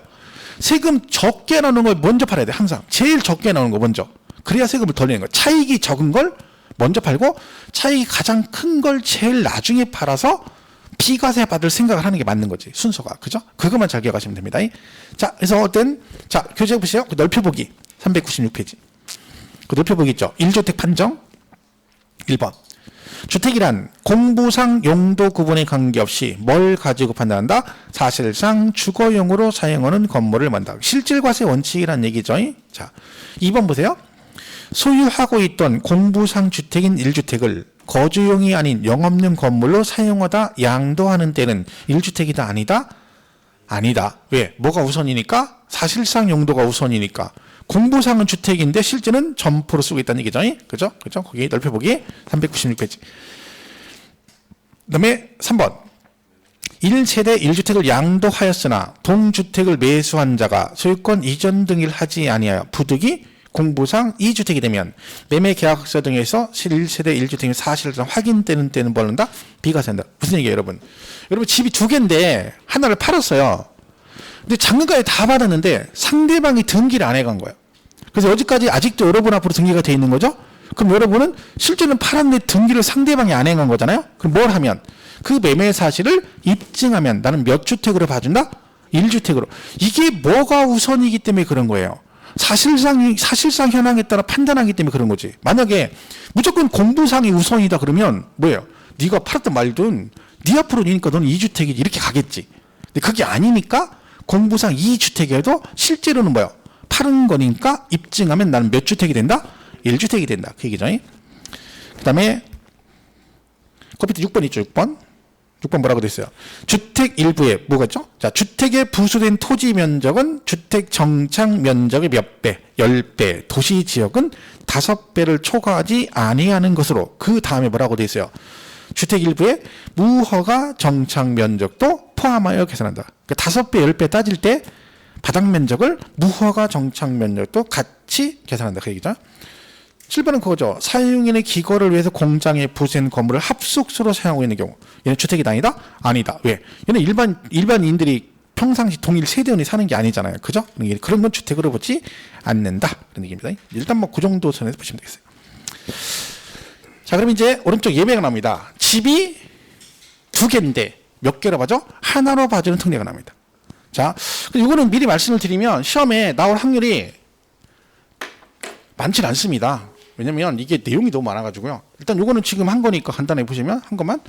세금 적게 나오는 걸 먼저 팔아야 돼. 항상. 제일 적게 나오는 거 먼저. 그래야 세금을 덜 내는 거야. 차익이 적은 걸 먼저 팔고 차익이 가장 큰 걸 제일 나중에 팔아서 비과세 받을 생각을 하는 게 맞는 거지. 순서가. 그죠? 그것만 잘 기억하시면 됩니다. 자, 그래서 자, 교재 보세요. 그 넓혀보기. 396페이지. 그 넓혀보기 있죠. 1주택 판정. 1번. 주택이란 공부상 용도 구분에 관계없이 뭘 가지고 판단한다? 사실상 주거용으로 사용하는 건물을 만든다. 실질과세 원칙이란 얘기죠. 자, 2번 보세요. 소유하고 있던 공부상 주택인 1주택을 거주용이 아닌 영업용 건물로 사용하다 양도하는 때는 1주택이다 아니다? 아니다. 왜? 뭐가 우선이니까? 사실상 용도가 우선이니까. 공부상은 주택인데 실제는 점포로 쓰고 있다는 얘기죠. 그죠? 그죠? 거기 넓혀보기 396페이지. 그 다음에 3번. 1세대 1주택을 양도하였으나 동주택을 매수한 자가 소유권 이전 등을 하지 아니하여 부득이 공부상 2주택이 되면 매매 계약서 등에서 1세대 1주택이 사실상 확인되는 때는 뭘 한다? 비과세한다. 무슨 얘기예요, 여러분? 여러분 집이 2개인데 하나를 팔았어요. 근데 잔금까지 다 받았는데 상대방이 등기를 안 해간 거예요. 그래서 여기까지 아직도 여러분 앞으로 등기가 돼 있는 거죠? 그럼 여러분은 실제는 팔았는데 등기를 상대방이 안 해간 거잖아요? 그럼 뭘 하면? 그 매매 사실을 입증하면 나는 몇 주택으로 봐준다? 1주택으로. 이게 뭐가 우선이기 때문에 그런 거예요. 사실상 현황에 따라 판단하기 때문에 그런 거지. 만약에 무조건 공부상이 우선이다 그러면 뭐예요? 네가 팔았든 말든 네 앞으로 니니까 너는 2주택이지 이렇게 가겠지. 근데 그게 아니니까 공부상 2주택이어도 실제로는 뭐예요? 파는 거니까 입증하면 나는 몇 주택이 된다? 1주택이 된다. 그 얘기죠. 그 다음에 그 밑에 6번 있죠. 6번. 6번 뭐라고 돼 있어요? 주택 일부에 뭐가 있죠? 자, 주택에 부수된 토지 면적은 주택 정착 면적의 몇 배, 10배, 도시 지역은 5배를 초과하지 아니하는 것으로 그 다음에 뭐라고 돼 있어요? 주택 일부에 무허가 정착 면적도 포함하여 계산한다. 그러니까 5배, 10배 따질 때 바닥 면적을 무허가 정착 면적도 같이 계산한다. 그 얘기죠. 7번은 그거죠. 사용인의 기거를 위해서 공장에 부수한 건물을 합숙소로 사용하고 있는 경우. 얘는 주택이 아니다? 아니다. 왜? 얘는 일반인들이 평상시 동일 세대원이 사는 게 아니잖아요. 그죠? 그런 건 주택으로 보지 않는다. 그런 얘기입니다. 일단 그 정도 선에서 보시면 되겠어요. 자, 그럼 이제 오른쪽 예배가 나옵니다. 집이 2개인데 몇 개로 봐죠? 하나로 봐주는 특례가 납니다. 자, 이거는 미리 말씀을 드리면 시험에 나올 확률이 많지 않습니다. 왜냐면 이게 내용이 너무 많아가지고요. 일단 이거는 지금 한 거니까 간단하게 보시면 한 것만.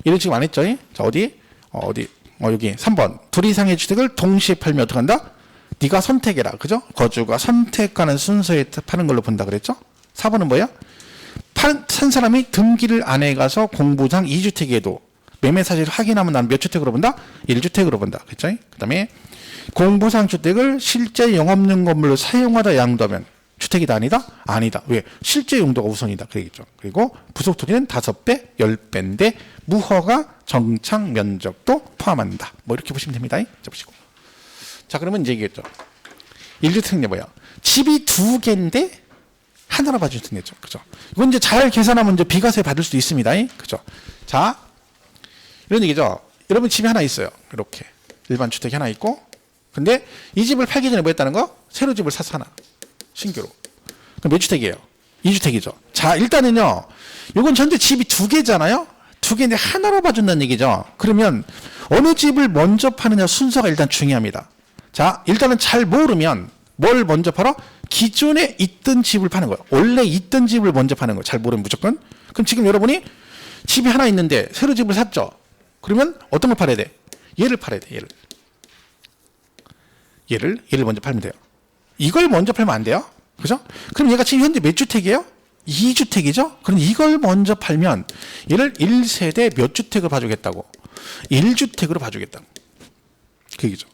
얘는 지금 안 했죠? 자, 여기 3번. 둘 이상의 주택을 동시에 팔면 어떻게 한다? 네가 선택해라. 그죠? 거주가 선택하는 순서에 파는 걸로 본다 그랬죠? 4번은 뭐야? 산 사람이 등기를 안 해가서 공부상 2주택에도 매매 사실을 확인하면 난 몇 주택으로 본다? 1주택으로 본다. 그렇죠? 그 다음에 공부상 주택을 실제 영업용 건물로 사용하다 양도하면 주택이다 아니다? 아니다. 왜? 실제 용도가 우선이다. 그러겠죠. 그리고 부속 토지는 5배, 10배인데 무허가 정착 면적도 포함한다. 뭐 이렇게 보시면 됩니다. 자, 보시고. 자, 그러면 이제 이겠죠. 1주택이 뭐야? 집이 2개인데 하나로 봐준 특례죠. 그죠? 이건 이제 잘 계산하면 이제 비과세 받을 수도 있습니다. 그죠? 자, 이런 얘기죠. 여러분 집이 하나 있어요. 이렇게. 일반 주택이 하나 있고. 근데 이 집을 팔기 전에 뭐 했다는 거? 새로 집을 사서 하나. 신규로. 그럼 몇 주택이에요? 2주택이죠. 자, 일단은요. 요건 현재 집이 2개잖아요? 2개인데 하나로 봐준다는 얘기죠. 그러면 어느 집을 먼저 파느냐 순서가 일단 중요합니다. 자, 일단은 잘 모르면 뭘 먼저 팔아? 기존에 있던 집을 파는 거예요. 원래 있던 집을 먼저 파는 거예요. 잘 모르면 무조건. 그럼 지금 여러분이 집이 하나 있는데 새로 집을 샀죠. 그러면 어떤 걸 팔아야 돼? 얘를 팔아야 돼. 얘를 먼저 팔면 돼요. 이걸 먼저 팔면 안 돼요. 그죠? 그럼 얘가 지금 현재 몇 주택이에요? 2주택이죠? 그럼 이걸 먼저 팔면 얘를 1세대 몇 주택을 봐주겠다고? 1주택으로 봐주겠다고. 그 얘기죠.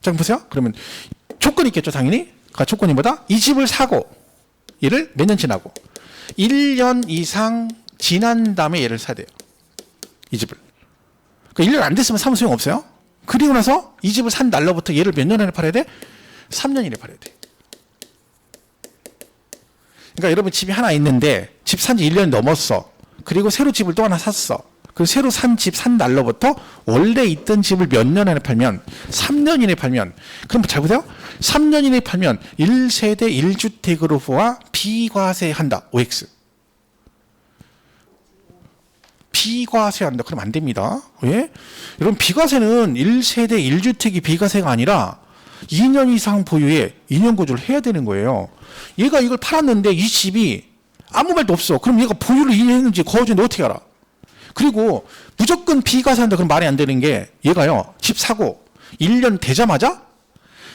자, 보세요. 그러면 조건이 있겠죠, 당연히. 그 조건이 뭐다? 이 집을 사고 얘를 몇 년 지나고 1년 이상 지난 다음에 얘를 사야 돼요. 이 집을. 그러니까 1년 안 됐으면 사면 소용없어요. 그리고 나서 이 집을 산 날로부터 얘를 몇 년 안에 팔아야 돼? 3년 이내 팔아야 돼. 그러니까 여러분 집이 하나 있는데 집 산 지 1년이 넘었어. 그리고 새로 집을 또 하나 샀어. 그 새로 산 집 산 날로부터 원래 있던 집을 몇 년 안에 팔면 3년 이내에 팔면 그럼 잘 보세요. 3년 이내에 팔면 1세대 1주택으로 보아 비과세한다. OX. 비과세한다. 그럼 안 됩니다. 왜? 여러분 비과세는 1세대 1주택이 비과세가 아니라 2년 이상 보유에 2년 거주를 해야 되는 거예요. 얘가 이걸 팔았는데 이 집이 아무 말도 없어. 그럼 얘가 보유를 2년 했는지 거주했는지 어떻게 알아? 그리고 무조건 비과세한다. 그럼 말이 안 되는 게 얘가요. 집 사고 1년 되자마자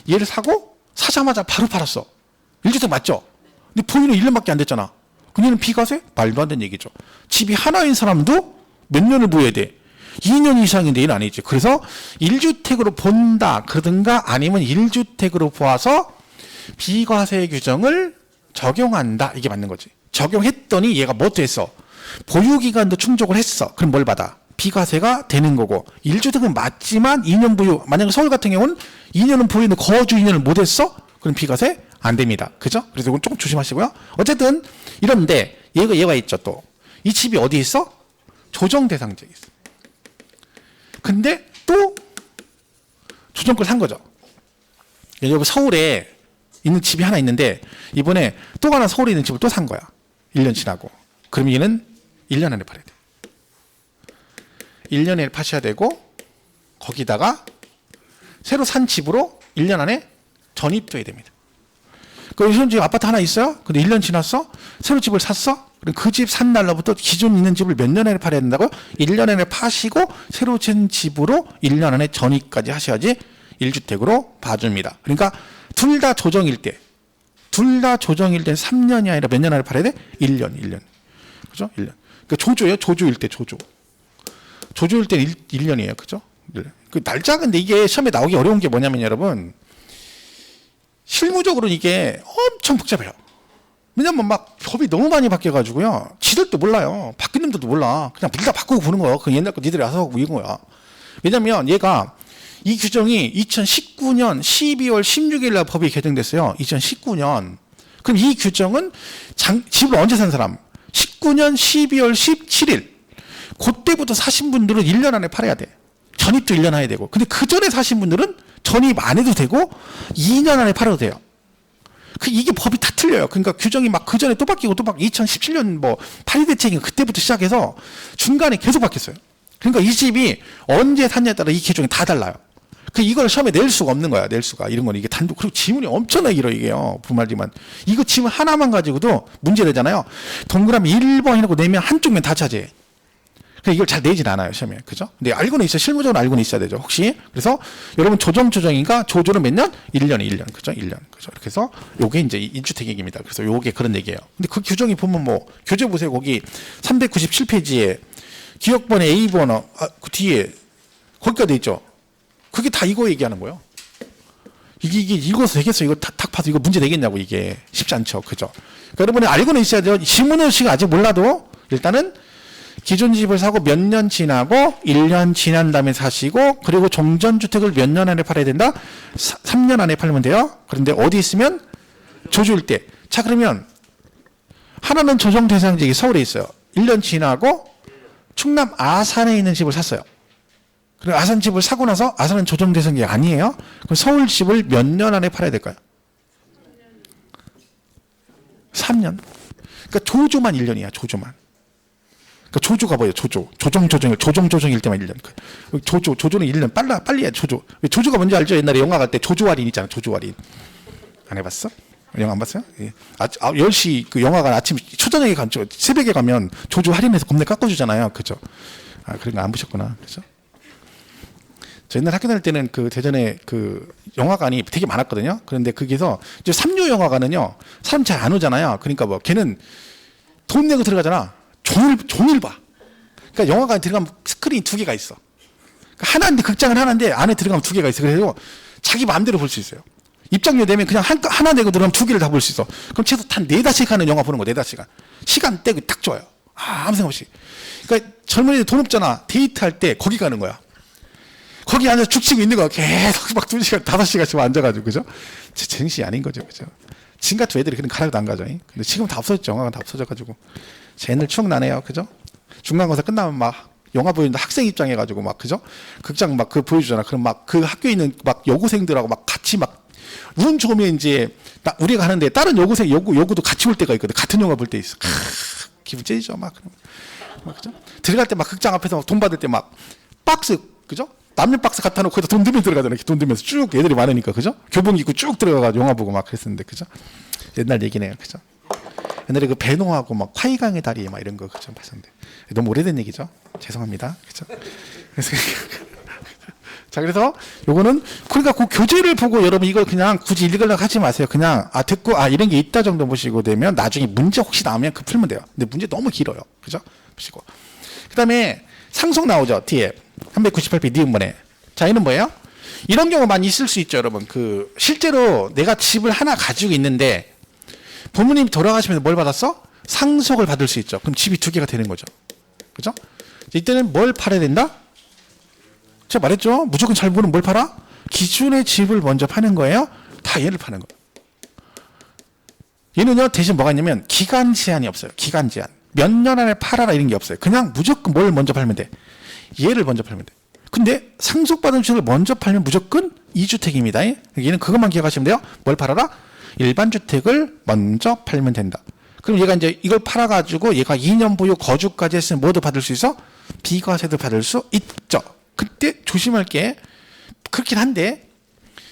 얘를 사고 사자마자 바로 팔았어. 1주택 맞죠? 근데 보유는 1년밖에 안 됐잖아. 그녀는 비과세? 말도 안 되는 얘기죠. 집이 하나인 사람도 몇 년을 보여야 돼? 2년 이상인데 얘는 아니지. 그래서 1주택으로 본다 그러든가 아니면 1주택으로 보아서 비과세 규정을 적용한다. 이게 맞는 거지. 적용했더니 얘가 뭐 했어? 보유기간도 충족을 했어. 그럼 뭘 받아? 비과세가 되는 거고 1주택은 맞지만 2년 보유. 만약에 서울 같은 경우는 2년은 보유는 거주 2년을 못했어? 그럼 비과세 안 됩니다. 그죠? 그래서 이건 조금 조심하시고요. 어쨌든 이런데 얘가 있죠. 또 이 집이 어디 있어? 조정 대상지에 있어. 근데 또 조정권 산 거죠. 여러분 서울에 있는 집이 하나 있는데 이번에 또 하나 서울에 있는 집을 또 산 거야. 1년 지나고. 그럼 얘는 1년 안에 팔아야 돼. 1년에 파셔야 되고 거기다가 새로 산 집으로 1년 안에 전입돼야 됩니다. 그 현재 아파트 하나 있어요? 근데 1년 지났어? 새로 집을 샀어? 그럼 그 집 산 날로부터 기존 있는 집을 몇 년 안에 팔아야 된다고요? 1년 안에 파시고 새로 진 집으로 1년 안에 전입까지 하셔야지 1주택으로 봐줍니다. 그러니까 둘 다 조정일 때 3년이 아니라 몇 년 안에 팔아야 돼? 1년. 그죠? 1년. 그러니까 조조예요. 조조일 때 조조. 조조일 때 1년이에요. 그죠? 그 날짜 근데 이게 시험에 나오기 어려운 게 뭐냐면 여러분 실무적으로 이게 엄청 복잡해요. 왜냐면 막 법이 너무 많이 바뀌어가지고요. 지들도 몰라요. 바뀐 놈들도 몰라. 그냥 둘 다 바꾸고 보는 거예요. 그 옛날 거 니들이 와서 하고 이건 거야. 왜냐면 얘가 이 규정이 2019년 12월 16일 날 법이 개정됐어요. 2019년. 그럼 이 규정은 집을 언제 산 사람? 19년 12월 17일. 그때부터 사신 분들은 1년 안에 팔아야 돼. 전입도 1년 해야 되고. 근데 그 전에 사신 분들은 전입 안 해도 되고 2년 안에 팔아도 돼요. 이게 법이 다 틀려요. 그러니까 규정이 막 그 전에 또 바뀌고 또 2017년 뭐 파리 대책인가 그때부터 시작해서 중간에 계속 바뀌었어요. 그러니까 이 집이 언제 샀냐에 따라 이 규정이 다 달라요. 이걸 시험에 낼 수가 없는 거야. 낼 수가. 이런 건 이게 단독. 그리고 지문이 엄청나게 길어 이게요. 부말지만. 이거 지문 하나만 가지고도 문제 내잖아요. 동그라미 1번 해놓고 내면 한쪽 면 다 차지해. 이걸 잘 내진 않아요, 시험에. 그죠? 근데 알고는 있어요. 실무적으로 알고는 있어야 되죠, 혹시. 그래서 여러분 조정인가? 조조는 몇 년? 1년. 그죠? 1년. 그죠? 이렇게 해서 요게 이제 1주택 얘기입니다. 그래서 요게 그런 얘기예요. 근데 그 규정이 보면 뭐, 교재 보세요. 거기 397페이지에 기억번호 A번호, 그 뒤에 거기까지 돼 있죠? 그게 다 이거 얘기하는 거예요. 이게 읽어서 되겠어? 이거 탁 봐서 이거 문제 되겠냐고, 이게. 쉽지 않죠. 그죠? 그러니까 여러분이 알고는 있어야 돼요. 지문의식이 아직 몰라도 일단은 기존 집을 사고 몇 년 지나고 1년 지난 다음에 사시고 그리고 종전주택을 몇 년 안에 팔아야 된다? 3년 안에 팔면 돼요. 그런데 어디 있으면 조주일 때. 자 그러면 하나는 조정 대상 지역이 서울에 있어요. 1년 지나고 충남 아산에 있는 집을 샀어요. 그리고 아산 집을 사고 나서 아산은 조정 대상 지역이 아니에요. 그럼 서울 집을 몇 년 안에 팔아야 될까요? 3년. 그러니까 조조만 1년이야. 조조만. 그러니까 조조가 뭐예요? 조정일 때만 1년. 조조는 1년 빨리 해. 조조가 뭔지 알죠? 옛날에 영화 갈 때 조조 할인 있잖아. 조조 할인. 안 해봤어? 영화 안 봤어요? 예. 10시 그 영화관 아침 초저녁에 새벽에 가면 조조 할인해서 겁내 깎아주잖아요. 그죠? 그런 거 안 보셨구나. 그죠? 저 옛날 학교 다닐 때는 그 대전에 그 영화관이 되게 많았거든요. 그런데 거기서 이제 삼류 영화관은요, 사람 잘 안 오잖아요. 그러니까 뭐 걔는 돈 내고 들어가잖아. 종일 봐. 그러니까 영화관에 들어가면 스크린이 2개가 있어. 그러니까 하나인데 극장은 하나인데 안에 들어가면 2개가 있어. 그래서 자기 마음대로 볼 수 있어요. 입장료 내면 그냥 하나 내고 들어가면 2개를 다 볼 수 있어. 그럼 최소 한 4-5시간은 영화 보는 거, 4-5시간. 시간 떼고 딱 좋아요. 아무 생각 없이. 그러니까 젊은이들 돈 없잖아. 데이트할 때 거기 가는 거야. 거기 앉아서 죽치고 있는 거야. 계속 막 2시간, 5시간씩 앉아가지고, 그죠? 제 정신이 아닌 거죠, 그죠? 지금 같은 애들이 그런 가락도 안 가죠. 근데 지금 다 없어졌죠. 영화관 다 없어져가지고. 제 옛날 추억 나네요, 그죠? 중간고사 끝나면 막 영화 보이는데 학생 입장해가지고 막, 그죠? 극장 막 그 보여주잖아. 그럼 막 그 학교에 있는 막 여고생들하고 막 같이 막 운 좋으면 이제 우리가 하는데 다른 여고생 여고도 같이 볼 때가 있거든. 같은 영화 볼 때 있어. 기분 째지죠, 막. 그죠? 들어갈 때 막 극장 앞에서 돈 받을 때 막 박스, 그죠? 남녀 박스 갖다 놓고 거기다 돈 들면 들어가잖아요. 돈 들면서 쭉 애들이 많으니까, 그죠? 교복 입고 쭉 들어가가지고 영화 보고 막 그랬었는데, 그죠? 옛날 얘기네요, 그죠? 옛날에 그 배노하고 막 화이강의 다리 막 이런 거 그죠? 봤었는데 너무 오래된 얘기죠. 죄송합니다, 그죠? 그래서 자, 그래서 요거는 그러니까 그 교재를 보고 여러분 이걸 그냥 굳이 읽으려고 하지 마세요. 그냥 듣고 이런 게 있다 정도 보시고 되면 나중에 문제 혹시 나오면 그 풀면 돼요. 근데 문제 너무 길어요, 그죠? 보시고 그다음에 상속 나오죠 뒤에 398페이지 니은문에. 자, 이는 뭐예요? 이런 경우 많이 있을 수 있죠, 여러분. 그 실제로 내가 집을 하나 가지고 있는데 부모님이 돌아가시면서 뭘 받았어? 상속을 받을 수 있죠. 그럼 집이 2개가 되는 거죠, 그죠? 이때는 뭘 팔아야 된다? 제가 말했죠. 무조건 잘 보는 뭘 팔아? 기존의 집을 먼저 파는 거예요. 다 얘를 파는 거예요. 얘는요 대신 뭐가 있냐면 기간 제한이 없어요. 기간 제한. 몇 년 안에 팔아라 이런 게 없어요. 그냥 무조건 뭘 먼저 팔면 돼. 얘를 먼저 팔면 돼. 근데 상속받은 주택을 먼저 팔면 무조건 2주택입니다. 얘는 그것만 기억하시면 돼요. 뭘 팔아라? 일반 주택을 먼저 팔면 된다. 그럼 얘가 이제 이걸 팔아가지고 얘가 2년 보유 거주까지 했으면 뭐도 받을 수 있어? 비과세도 받을 수 있죠. 그때 조심할 게 그렇긴 한데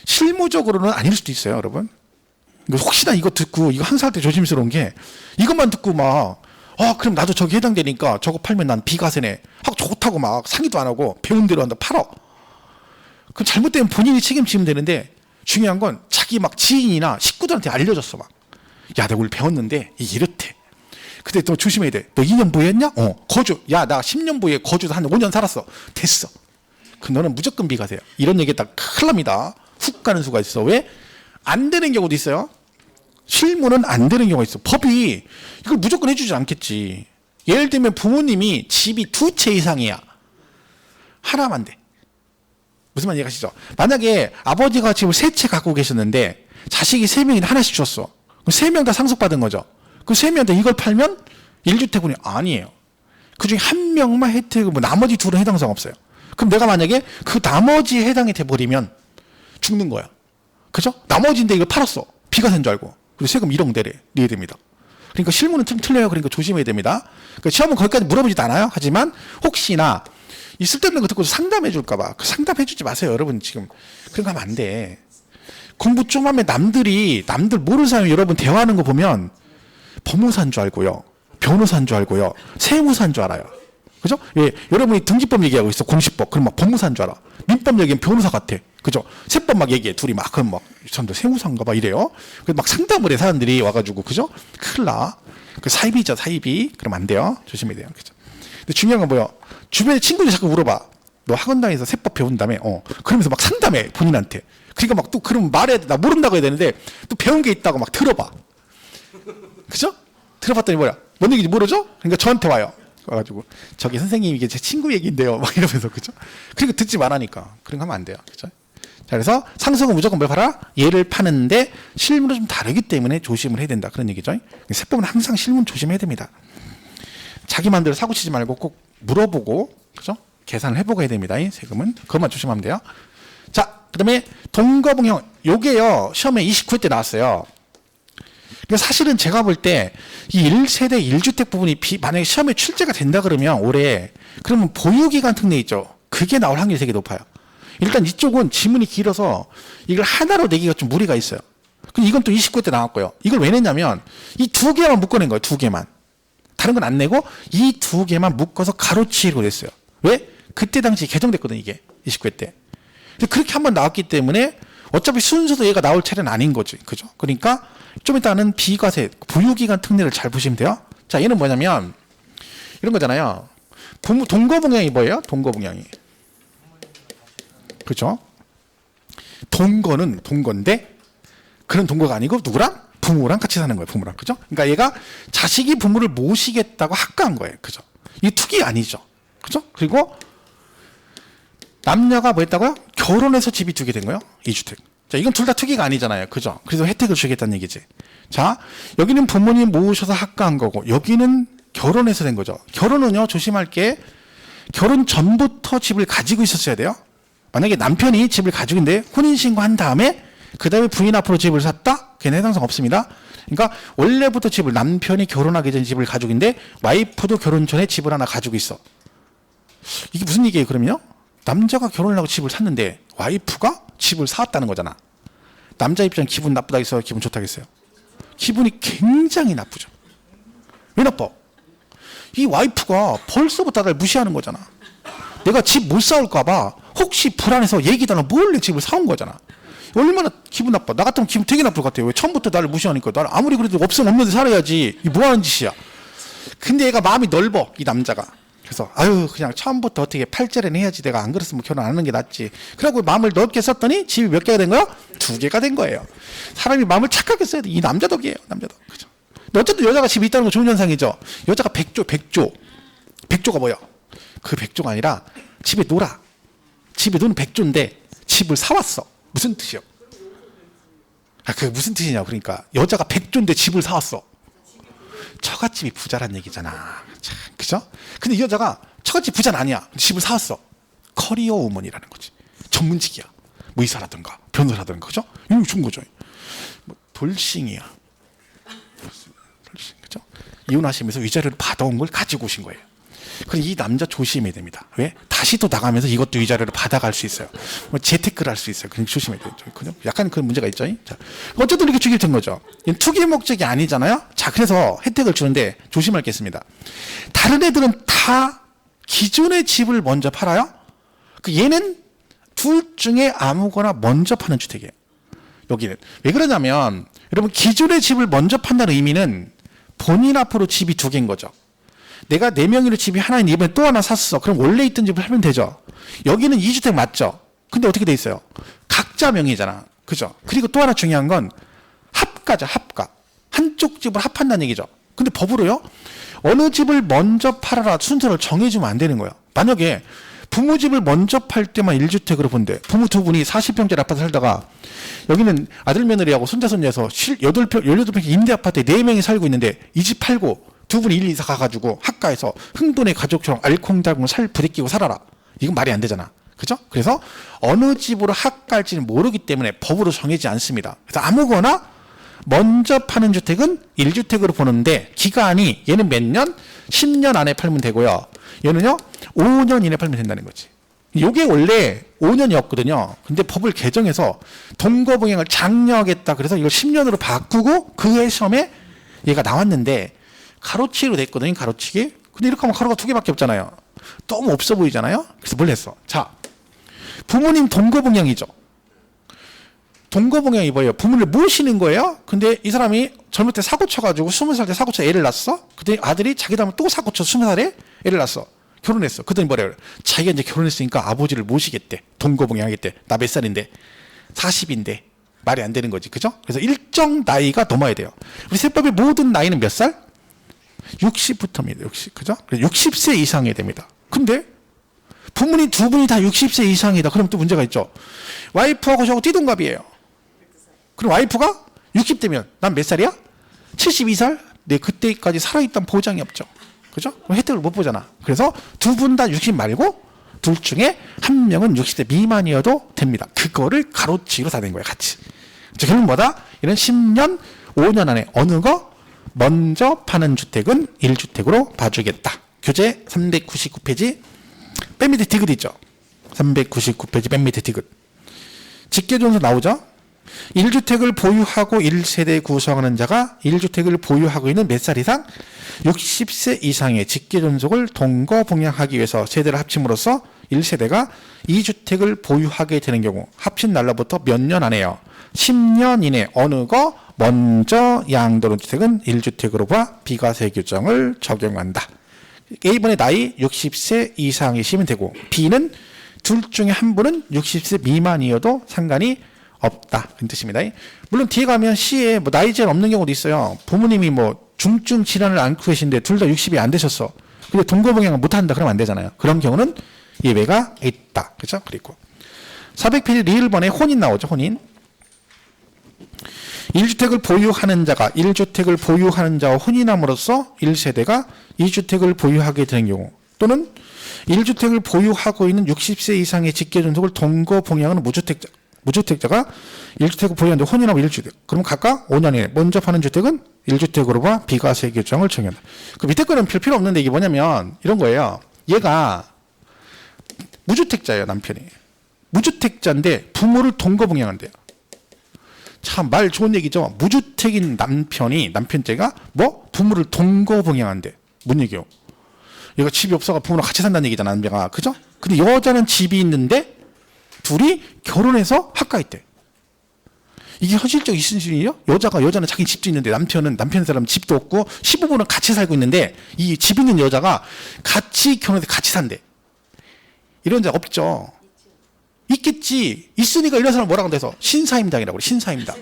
실무적으로는 아닐 수도 있어요, 여러분. 혹시나 이거 듣고 이거 항상 할 때 조심스러운 게 이것만 듣고 막 그럼 나도 저기 해당되니까 저거 팔면 난 비과세네 하고 좋다고 막 상의도 안 하고 배운 대로 한다 팔어. 그럼 잘못되면 본인이 책임지면 되는데 중요한 건 자기 막 지인이나 식구들한테 알려줬어. 막 야, 내가 오늘 배웠는데 이렇대. 근데 너 조심해야 돼. 너 2년 보유했냐? 거주. 야, 나 10년 보유해. 거주도 한 5년 살았어. 됐어. 그럼 너는 무조건 비과세야. 이런 얘기 딱 큰일 납니다. 훅 가는 수가 있어. 왜? 안 되는 경우도 있어요. 실무는 안 되는 경우가 있어. 법이 이걸 무조건 해주지 않겠지. 예를 들면 부모님이 집이 2채 이상이야. 하나만 돼. 무슨 말인지 아시죠? 만약에 아버지가 집을 3채 갖고 계셨는데 자식이 3명이 하나씩 줬어. 그럼 3명 다 상속받은 거죠. 그럼 3명 다 이걸 팔면 1주택분이 아니에요. 그중에 1명만 혜택을, 나머지 2는 해당사항 없어요. 그럼 내가 만약에 그 나머지에 해당이 돼버리면 죽는 거야. 그죠? 나머지인데 이걸 팔았어. 비과세인 줄 알고. 그래서 세금 1억 내야 됩니다. 그러니까 실무는 좀 틀려요. 그러니까 조심해야 됩니다. 그러니까 시험은 거기까지 물어보지도 않아요. 하지만 혹시나 이 쓸데없는 거 듣고 상담해 줄까봐. 그 상담해 주지 마세요. 여러분 지금 그런 거 하면 안 돼. 공부 좀 하면 남들 모르는 사람이 여러분 대화하는 거 보면 법무사인 줄 알고요. 변호사인 줄 알고요. 세무사인 줄 알아요. 그죠? 예, 여러분이 등기법 얘기하고 있어. 공시법. 그럼 막 법무사인 줄 알아. 민법 얘기하면 변호사 같아. 그죠? 세법 막 얘기해. 둘이 막, 그럼 막, 전도 세무사인가 봐. 이래요. 그래서 막 상담을 해. 사람들이 와가지고. 그죠? 큰일 나. 그 사이비죠, 사이비. 그럼 안 돼요. 조심해야 돼요. 그죠? 근데 중요한 건 뭐예요? 주변에 친구들이 자꾸 물어봐. 너 학원당에서 세법 배운다며? 그러면서 막 상담해. 본인한테. 그러니까 막 또 그럼 말해야 돼. 나 모른다고 해야 되는데 또 배운 게 있다고 막 들어봐. 그죠? 들어봤더니 뭐야? 뭔 얘기인지 모르죠? 그러니까 저한테 와요. 와가지고 저기 선생님 이게 제 친구 얘기인데요. 막 이러면서 그죠? 그리고 듣지 말라니까. 그런 거 하면 안 돼요. 그죠? 자, 그래서 상속은 무조건 뭘 팔아? 얘를 파는데 실물은 좀 다르기 때문에 조심을 해야 된다. 그런 얘기죠. 세법은 항상 실물 조심해야 됩니다. 자기 마음대로 사고 치지 말고 꼭 물어보고 그죠? 계산을 해보고 해야 됩니다. 이 세금은 그것만 조심하면 돼요. 자, 그다음에 동거분형 요게요 시험에 29회 때 나왔어요. 사실은 제가 볼 때 이 1세대 1주택 부분이 만약에 시험에 출제가 된다 그러면 올해 그러면 보유기간 특례 있죠. 그게 나올 확률이 되게 높아요. 일단 이쪽은 지문이 길어서 이걸 하나로 내기가 좀 무리가 있어요. 근데 이건 또 29회 때 나왔고요. 이걸 왜 냈냐면 이 두 개만 묶어낸 거예요. 두 개만. 다른 건 안 내고 이 두 개만 묶어서 가로치기로 냈어요. 왜? 그때 당시 개정됐거든 이게 29회 때. 그렇게 한번 나왔기 때문에 어차피 순서도 얘가 나올 차례는 아닌 거지. 그죠? 그러니까 좀 이따는 비과세, 보유기간 특례를 잘 보시면 돼요. 자, 얘는 뭐냐면 이런 거잖아요. 동거분양이 뭐예요? 동거분양이. 그죠? 동거는 동거인데 그런 동거가 아니고 누구랑? 부모랑 같이 사는 거예요. 부모랑. 그죠? 그러니까 얘가 자식이 부모를 모시겠다고 합가한 거예요. 그죠? 이 투기 아니죠. 그죠? 그리고 남녀가 뭐 했다고요? 결혼해서 집이 두 개 된 거예요. 2주택. 자, 이건 둘 다 투기가 아니잖아요. 그죠? 그래서 혜택을 주겠다는 얘기지. 자, 여기는 부모님 모셔서 합가한 거고, 여기는 결혼해서 된 거죠. 결혼은요, 조심할 게, 결혼 전부터 집을 가지고 있었어야 돼요. 만약에 남편이 집을 가지고 있는데, 혼인신고한 다음에, 그 다음에 부인 앞으로 집을 샀다? 걔는 해당성 없습니다. 그러니까, 원래부터 집을, 남편이 결혼하기 전에 집을 가지고 있는데, 와이프도 결혼 전에 집을 하나 가지고 있어. 이게 무슨 얘기예요, 그러면요? 남자가 결혼을 하고 집을 샀는데 와이프가 집을 사왔다는 거잖아. 남자 입장 기분 나쁘다겠어요? 기분 좋다겠어요? 기분이 굉장히 나쁘죠. 왜 나빠? 이 와이프가 벌써부터 나를 무시하는 거잖아. 내가 집 못 사올까 봐 혹시 불안해서 얘기도 안 하고 몰래 집을 사온 거잖아. 얼마나 기분 나빠. 나 같으면 기분 되게 나쁠 것 같아요. 왜 처음부터 나를 무시하니까. 나를 아무리 그래도 없으면 없는데 살아야지. 이게 뭐 하는 짓이야. 근데 얘가 마음이 넓어. 이 남자가. 그래서 아유 그냥 처음부터 어떻게 팔자를 해야지 내가 안 그랬으면 결혼 안 하는 게 낫지. 그러고 마음을 넓게 썼더니 집이 몇 개가 된 거야? 2개가 된 거예요. 사람이 마음을 착하게 써야 돼. 이 남자 덕이에요. 남자 덕. 그죠? 근데 어쨌든 여자가 집이 있다는 건 좋은 현상이죠. 여자가 백조가 뭐야? 그 백조가 아니라 집에 놀아. 집에 노는 백조인데 집을 사왔어. 무슨 뜻이요? 아, 그게 무슨 뜻이냐? 그러니까 여자가 백조인데 집을 사왔어. 처갓집이 부자란 얘기잖아. 참, 그죠? 근데 이 여자가 처갓집 부자는 아니야. 집을 사왔어. 커리어 우먼이라는 거지. 전문직이야. 뭐 의사라든가 변호사라든가 그죠? 이거 좋은 거죠. 뭐 돌싱이야. 돌싱, 그죠? 이혼하시면서 위자료를 받아온 걸 가지고 오신 거예요. 그럼 이 남자 조심해야 됩니다. 왜? 다시 또 나가면서 이것도 위자료를 받아갈 수 있어요. 뭐 재테크를 할 수 있어요. 그러니까 조심해야 돼요. 그죠? 약간 그런 문제가 있죠. 자, 어쨌든 이렇게 주기로 된 거죠. 투기 목적이 아니잖아요. 자, 그래서 혜택을 주는데 조심할 게 있습니다. 다른 애들은 다 기존의 집을 먼저 팔아요. 그 얘는 둘 중에 아무거나 먼저 파는 주택이에요. 여기는 왜 그러냐면 여러분 기존의 집을 먼저 판다는 의미는 본인 앞으로 집이 2개인 거죠. 내가 4명이로 집이 하나인 이번에 또 하나 샀어. 그럼 원래 있던 집을 하면 되죠. 여기는 2주택 맞죠? 근데 어떻게 돼 있어요? 각자 명의잖아. 그죠? 그리고 또 하나 중요한 건 합가죠. 합가. 한쪽 집을 합한다는 얘기죠. 근데 법으로요. 어느 집을 먼저 팔아라 순서를 정해주면 안 되는 거예요. 만약에 부모 집을 먼저 팔 때만 1주택으로 본대. 부모 2분이 40평짜리 아파트 살다가 여기는 아들 며느리하고 손자 손녀에서 18평 임대 아파트에 4명이 살고 있는데 이 집 팔고 2분이 1, 2, 4 가가지고 학가에서 흥분의 가족처럼 알콩달콩 살 부대끼고 살아라. 이건 말이 안 되잖아. 그죠? 그래서 어느 집으로 학가할지는 모르기 때문에 법으로 정해지지 않습니다. 그래서 아무거나 먼저 파는 주택은 1주택으로 보는데 기간이 얘는 몇 년? 10년 안에 팔면 되고요. 얘는요 5년 이내 팔면 된다는 거지. 이게 원래 5년이었거든요. 근데 법을 개정해서 동거분양을 장려하겠다. 그래서 이걸 10년으로 바꾸고 그 해 시험에 얘가 나왔는데 가로치기로 됐거든요. 가로치기. 근데 이렇게 하면 가로가 2개밖에 없잖아요. 너무 없어 보이잖아요. 그래서 뭘 했어? 자, 부모님 동거분양이죠. 동거분양이 뭐예요? 부모를 모시는 거예요. 근데 이 사람이 젊을 때 사고 쳐가지고 20살 때 사고 쳐 애를 낳았어. 근데 아들이 자기 다음에 또 사고 쳐 20살에 애를 낳았어. 결혼했어. 그랬더니 뭐래요? 자기가 이제 결혼했으니까 아버지를 모시겠대. 동거분양하겠대. 나 몇 살인데? 40인데. 말이 안 되는 거지. 그죠? 그래서 일정 나이가 넘어야 돼요. 우리 세법의 모든 나이는 몇 살? 60부터입니다. 60. 그죠? 60세 이상이 됩니다. 근데 부모님 두 분이 다 60세 이상이다. 그럼 또 문제가 있죠. 와이프하고 저하고 띠동갑이에요. 그럼 와이프가 60대면 난 몇 살이야? 72살? 네, 그때까지 살아있다는 보장이 없죠. 그죠? 그럼 혜택을 못 보잖아. 그래서 두 분 다 60 말고 둘 중에 한 명은 60세 미만이어도 됩니다. 그거를 가로치기로 다 된 거예요. 같이. 결국 뭐다? 이런 10년, 5년 안에 어느 거 먼저 파는 주택은 1주택으로 봐주겠다. 교재 399페이지 맨 밑에 디귿 있죠. 399페이지 맨 밑에 디귿. 직계존서 나오죠. 1주택을 보유하고 1세대 구성하는 자가 1주택을 보유하고 있는 몇 살 이상? 60세 이상의 직계존속을 동거봉양하기 위해서 세대를 합침으로써 1세대가 2주택을 보유하게 되는 경우 합친 날로부터 몇 년 안에요? 10년 이내 어느 거 먼저 양도는 주택은 1주택으로 봐 비과세 규정을 적용한다. A번의 나이 60세 이상이시면 되고 B는 둘 중에 한 분은 60세 미만이어도 상관이 없다. 그 뜻입니다. 물론 뒤에 가면 C에 뭐 나이 제한 없는 경우도 있어요. 부모님이 뭐 중증 질환을 앓고 계신데 둘 다 60이 안 되셨어. 근데 동거봉양을 못한다. 그러면 안 되잖아요. 그런 경우는 예외가 있다. 그죠? 그리고 400페이지 리을번에 혼인 나오죠. 혼인. 1주택을 보유하는 자가 1주택을 보유하는 자와 혼인함으로써 1세대가 2주택을 보유하게 되는 경우 또는 1주택을 보유하고 있는 60세 이상의 직계존속을 동거봉양하는 무주택자가 1주택을 보유하는데 혼인하고 1주택. 그럼 각각 5년 이내 먼저 파는 주택은 1주택으로 봐 비과세 규정을 적용한다. 그 밑에 거는 필요 없는데 이게 뭐냐면 이런 거예요. 얘가 무주택자예요. 남편이. 무주택자인데 부모를 동거봉양한대요. 참 말 좋은 얘기죠. 무주택인 남편째가 뭐 부모를 동거봉양한대. 뭔 얘기요? 얘가 집이 없어가 부모랑 같이 산다는 얘기잖아. 남자가. 그죠? 근데 여자는 집이 있는데 둘이 결혼해서 학가 있대. 이게 현실적 이순신이에요? 여자는 자기 집도 있는데 남편 사람 집도 없고 시부모는 같이 살고 있는데 이 집 있는 여자가 같이 결혼해서 같이 산대. 이런 자 없죠. 있겠지. 있으니까 이런 사람 뭐라고 해서 신사임당이라고 그래. 신사임당.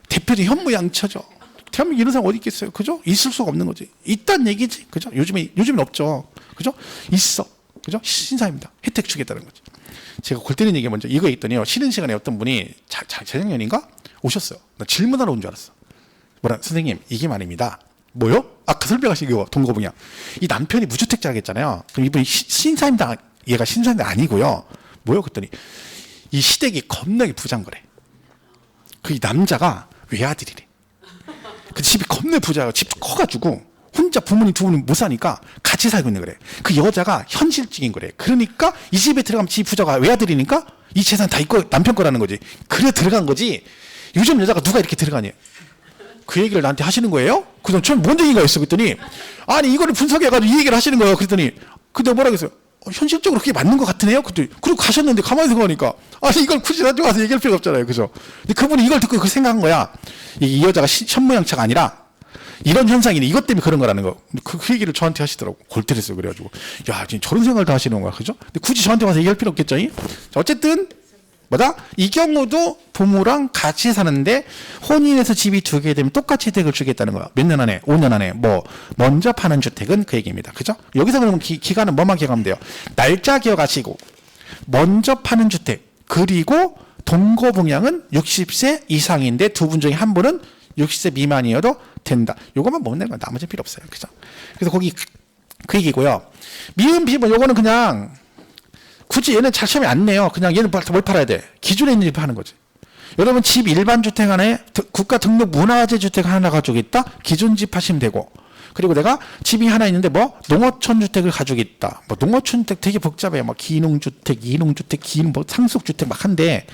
대표적인 현무양처죠. 대한민국 이런 사람 어디 있겠어요. 그죠? 있을 수가 없는 거지. 있단 얘기지. 그죠? 요즘엔 없죠. 그죠? 있어. 그죠? 신사임당. 혜택 주겠다는 거지. 제가 골 때리는 얘기 먼저 이거 있더니요. 쉬는 시간에 어떤 분이 재작년인가? 오셨어요. 나 질문하러 온 줄 알았어. 뭐라 선생님 이게 말입니다. 뭐요? 아까 설명하신 거 동거봉양. 이 남편이 무주택자겠잖아요. 그럼 이분이 신사임당 얘가 신사임당 아니고요. 뭐요? 그랬더니 이 시댁이 겁나게 부자인 거래. 그 남자가 외아들이래. 그 집이 겁나 부자예요. 집 커가지고 혼자 부모님 두 분이 못 사니까 같이 살고 있는 거래. 그 여자가 현실적인 거래. 그러니까 이 집에 들어가면 집 부자가 외아들이니까 이 재산 다 있고 남편 거라는 거지. 그래 들어간 거지. 요즘 여자가 누가 이렇게 들어가냐. 그 얘기를 나한테 하시는 거예요? 그래서 처음 뭔 얘기가 있어? 그랬더니 아니 이거를 분석해가지고 이 얘기를 하시는 거예요. 그랬더니 근데 뭐라 그랬어요? 현실적으로 그게 맞는 것 같으네요. 그리고 가셨는데 가만히 생각하니까 아니 이걸 굳이 나중에 와서 얘기할 필요가 없잖아요. 그죠? 근데 그분이 이걸 듣고 그 생각한 거야. 이 여자가 현모양처가 아니라 이런 현상이네. 이것 때문에 그런 거라는 거. 그 얘기를 저한테 하시더라고. 골 때렸어요. 그래가지고 야 지금 저런 생각을 다 하시는 거야. 그죠? 근데 굳이 저한테 와서 얘기할 필요 없겠죠. 자, 어쨌든 뭐다? 이 경우도 부모랑 같이 사는데 혼인해서 집이 두 개 되면 똑같이 혜택을 주겠다는 거야. 몇 년 안에? 5년 안에. 뭐 먼저 파는 주택은 그 얘기입니다. 그죠? 여기서 그러면 기간은 뭐만 기억하면 돼요? 날짜 기억하시고 먼저 파는 주택 그리고 동거봉양은 60세 이상인데 두 분 중에 한 분은 60세 미만이어도 된다. 요것만 보면 되는 거야. 나머지는 필요 없어요. 그죠? 그래서 거기 그 얘기고요. 미음 비번 요거는 그냥 굳이 얘는 차점이 안 내요. 그냥 얘는 뭘 팔아야 돼? 기존에 있는 집 하는 거지. 여러분 집 일반 주택 안에 국가 등록 문화재 주택 하나 가지고 있다. 기존 집 하시면 되고. 그리고 내가 집이 하나 있는데 뭐 농어촌 주택을 가지고 있다. 뭐 농어촌 주택 되게 복잡해요. 막 기농주택, 이농주택, 뭐 상속주택 막 한데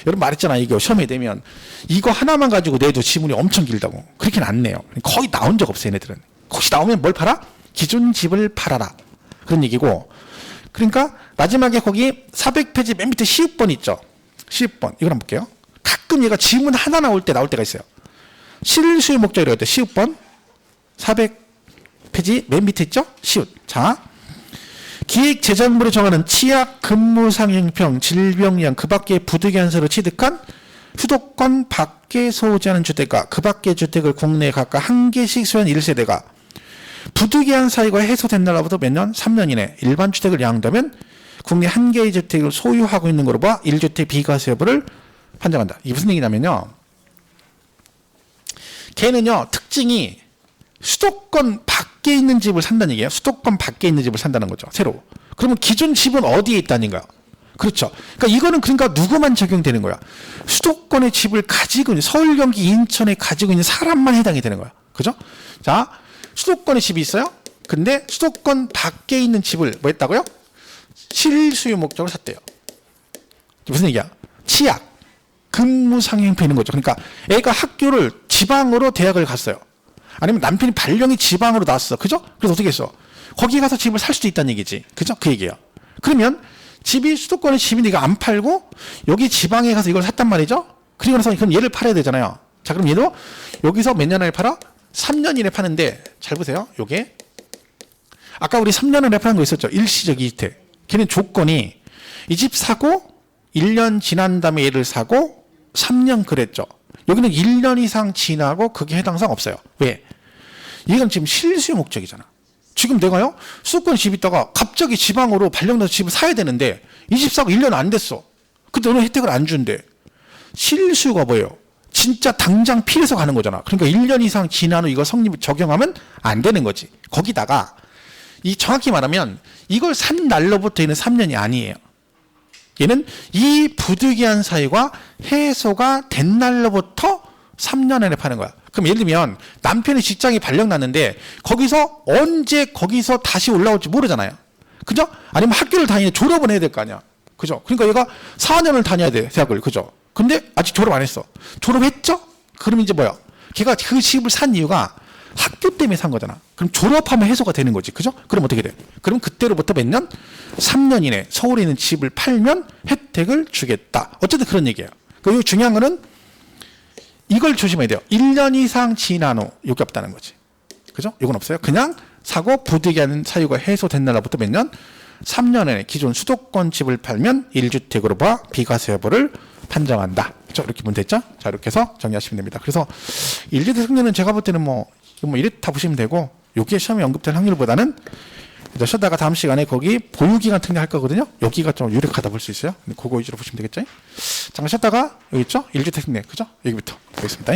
여러분 말했잖아. 이거 시험에 되면 이거 하나만 가지고 내도 지문이 엄청 길다고. 그렇게는 안 내요. 거의 나온 적 없어요. 얘네들은. 혹시 나오면 뭘 팔아? 기존 집을 팔아라. 그런 얘기고. 그러니까 마지막에 거기 400페이지 맨 밑에 시읍번 있죠. 시읍번. 이걸 한번 볼게요. 가끔 얘가 지문 하나 나올 때가 있어요. 실수요 목적이라고 할 때 시읍번 400페이지 맨 밑에 있죠. 시읍. 자, 기획재정부로 정하는 치약, 근무상행평, 질병량 그 밖의 부득이한서로 취득한 수도권 밖에 소지하는 주택과 그 밖의 주택을 국내에 각각 한 개씩 소유한 1세대가 부득이한 사유가 해소된 날로부터 몇 년? 3년 이내 일반 주택을 양도하면 국내 한 개의 주택을 소유하고 있는 거로 봐 1주택 비과세 여부를 판정한다. 이게 무슨 얘기냐면요. 걔는요, 특징이 수도권 밖에 있는 집을 산다는 얘기예요. 수도권 밖에 있는 집을 산다는 거죠. 새로. 그러면 기존 집은 어디에 있다는 거야? 그렇죠. 그러니까 이거는 그러니까 누구만 적용되는 거야? 수도권의 집을 가지고 있는, 서울, 경기, 인천에 가지고 있는 사람만 해당이 되는 거야. 그죠? 자, 수도권에 집이 있어요. 근데 수도권 밖에 있는 집을 뭐 했다고요? 실수요 목적으로 샀대요. 무슨 얘기야? 치약, 근무상행표 있는 거죠. 그러니까 애가 학교를 지방으로 대학을 갔어요. 아니면 남편이 발령이 지방으로 나왔어. 그죠? 그래서 어떻게 했어? 거기 가서 집을 살 수도 있다는 얘기지. 그죠? 그 얘기예요. 그러면 집이 수도권의 집인데 이거 안 팔고 여기 지방에 가서 이걸 샀단 말이죠. 그리고 나서 그럼 얘를 팔아야 되잖아요. 자, 그럼 얘도 여기서 몇 년을 팔아? 3년 이내 파는데 잘 보세요. 요게 아까 우리 3년 이내 파는 거 있었죠. 일시적 이주택. 걔는 조건이 이 집 사고 1년 지난 다음에 얘를 사고 3년 그랬죠. 여기는 1년 이상 지나고 그게 해당사항 없어요. 왜? 이건 지금 실수요 목적이잖아. 지금 내가요, 수도권에 집 있다가 갑자기 지방으로 발령나서 집을 사야 되는데 이 집 사고 1년 안 됐어. 근데 너는 혜택을 안 준대. 실수요가 뭐예요? 진짜 당장 필요해서 가는 거잖아. 그러니까 1년 이상 지난 후 이거 성립 적용하면 안 되는 거지. 거기다가 이 정확히 말하면 이걸 산 날로부터는 3년이 아니에요. 얘는 이 부득이한 사유가 해소가 된 날로부터 3년 안에 파는 거야. 그럼 예를 들면 남편의 직장이 발령 났는데 거기서 언제 거기서 다시 올라올지 모르잖아요. 그죠? 아니면 학교를 다니는 졸업은 해야 될 거 아니야. 그죠? 그러니까 얘가 4년을 다녀야 돼, 대학을. 그죠? 근데 아직 졸업 안 했어. 졸업했죠? 그럼 이제 뭐야? 걔가 그 집을 산 이유가 학교 때문에 산 거잖아. 그럼 졸업하면 해소가 되는 거지. 그죠? 그럼 어떻게 돼? 그럼 그때로부터 몇 년? 3년 이내 서울에 있는 집을 팔면 혜택을 주겠다. 어쨌든 그런 얘기예요. 그리고 중요한 거는 이걸 조심해야 돼요. 1년 이상 지난 후 이게 없다는 거지. 그죠? 이건 없어요. 그냥 사고 부득이한 사유가 해소된 날로부터 몇 년? 3년 안에 기존 수도권 집을 팔면 1주택으로 봐 비과세 여부를 판정한다. 그렇죠? 이렇게 보면 됐죠? 자, 이렇게 해서 정리하시면 됩니다. 그래서 1주택 승려는 제가 볼 때는 뭐 이렇다 보시면 되고, 여기에 시험에 언급될 확률보다는 쉬었다가 다음 시간에 거기 보유기간 특례할 거거든요. 여기가 좀 유력하다 볼 수 있어요. 그거 위주로 보시면 되겠죠? 잠깐 쉬었다가 여기 있죠? 1주택 특례. 그죠? 여기부터 보겠습니다.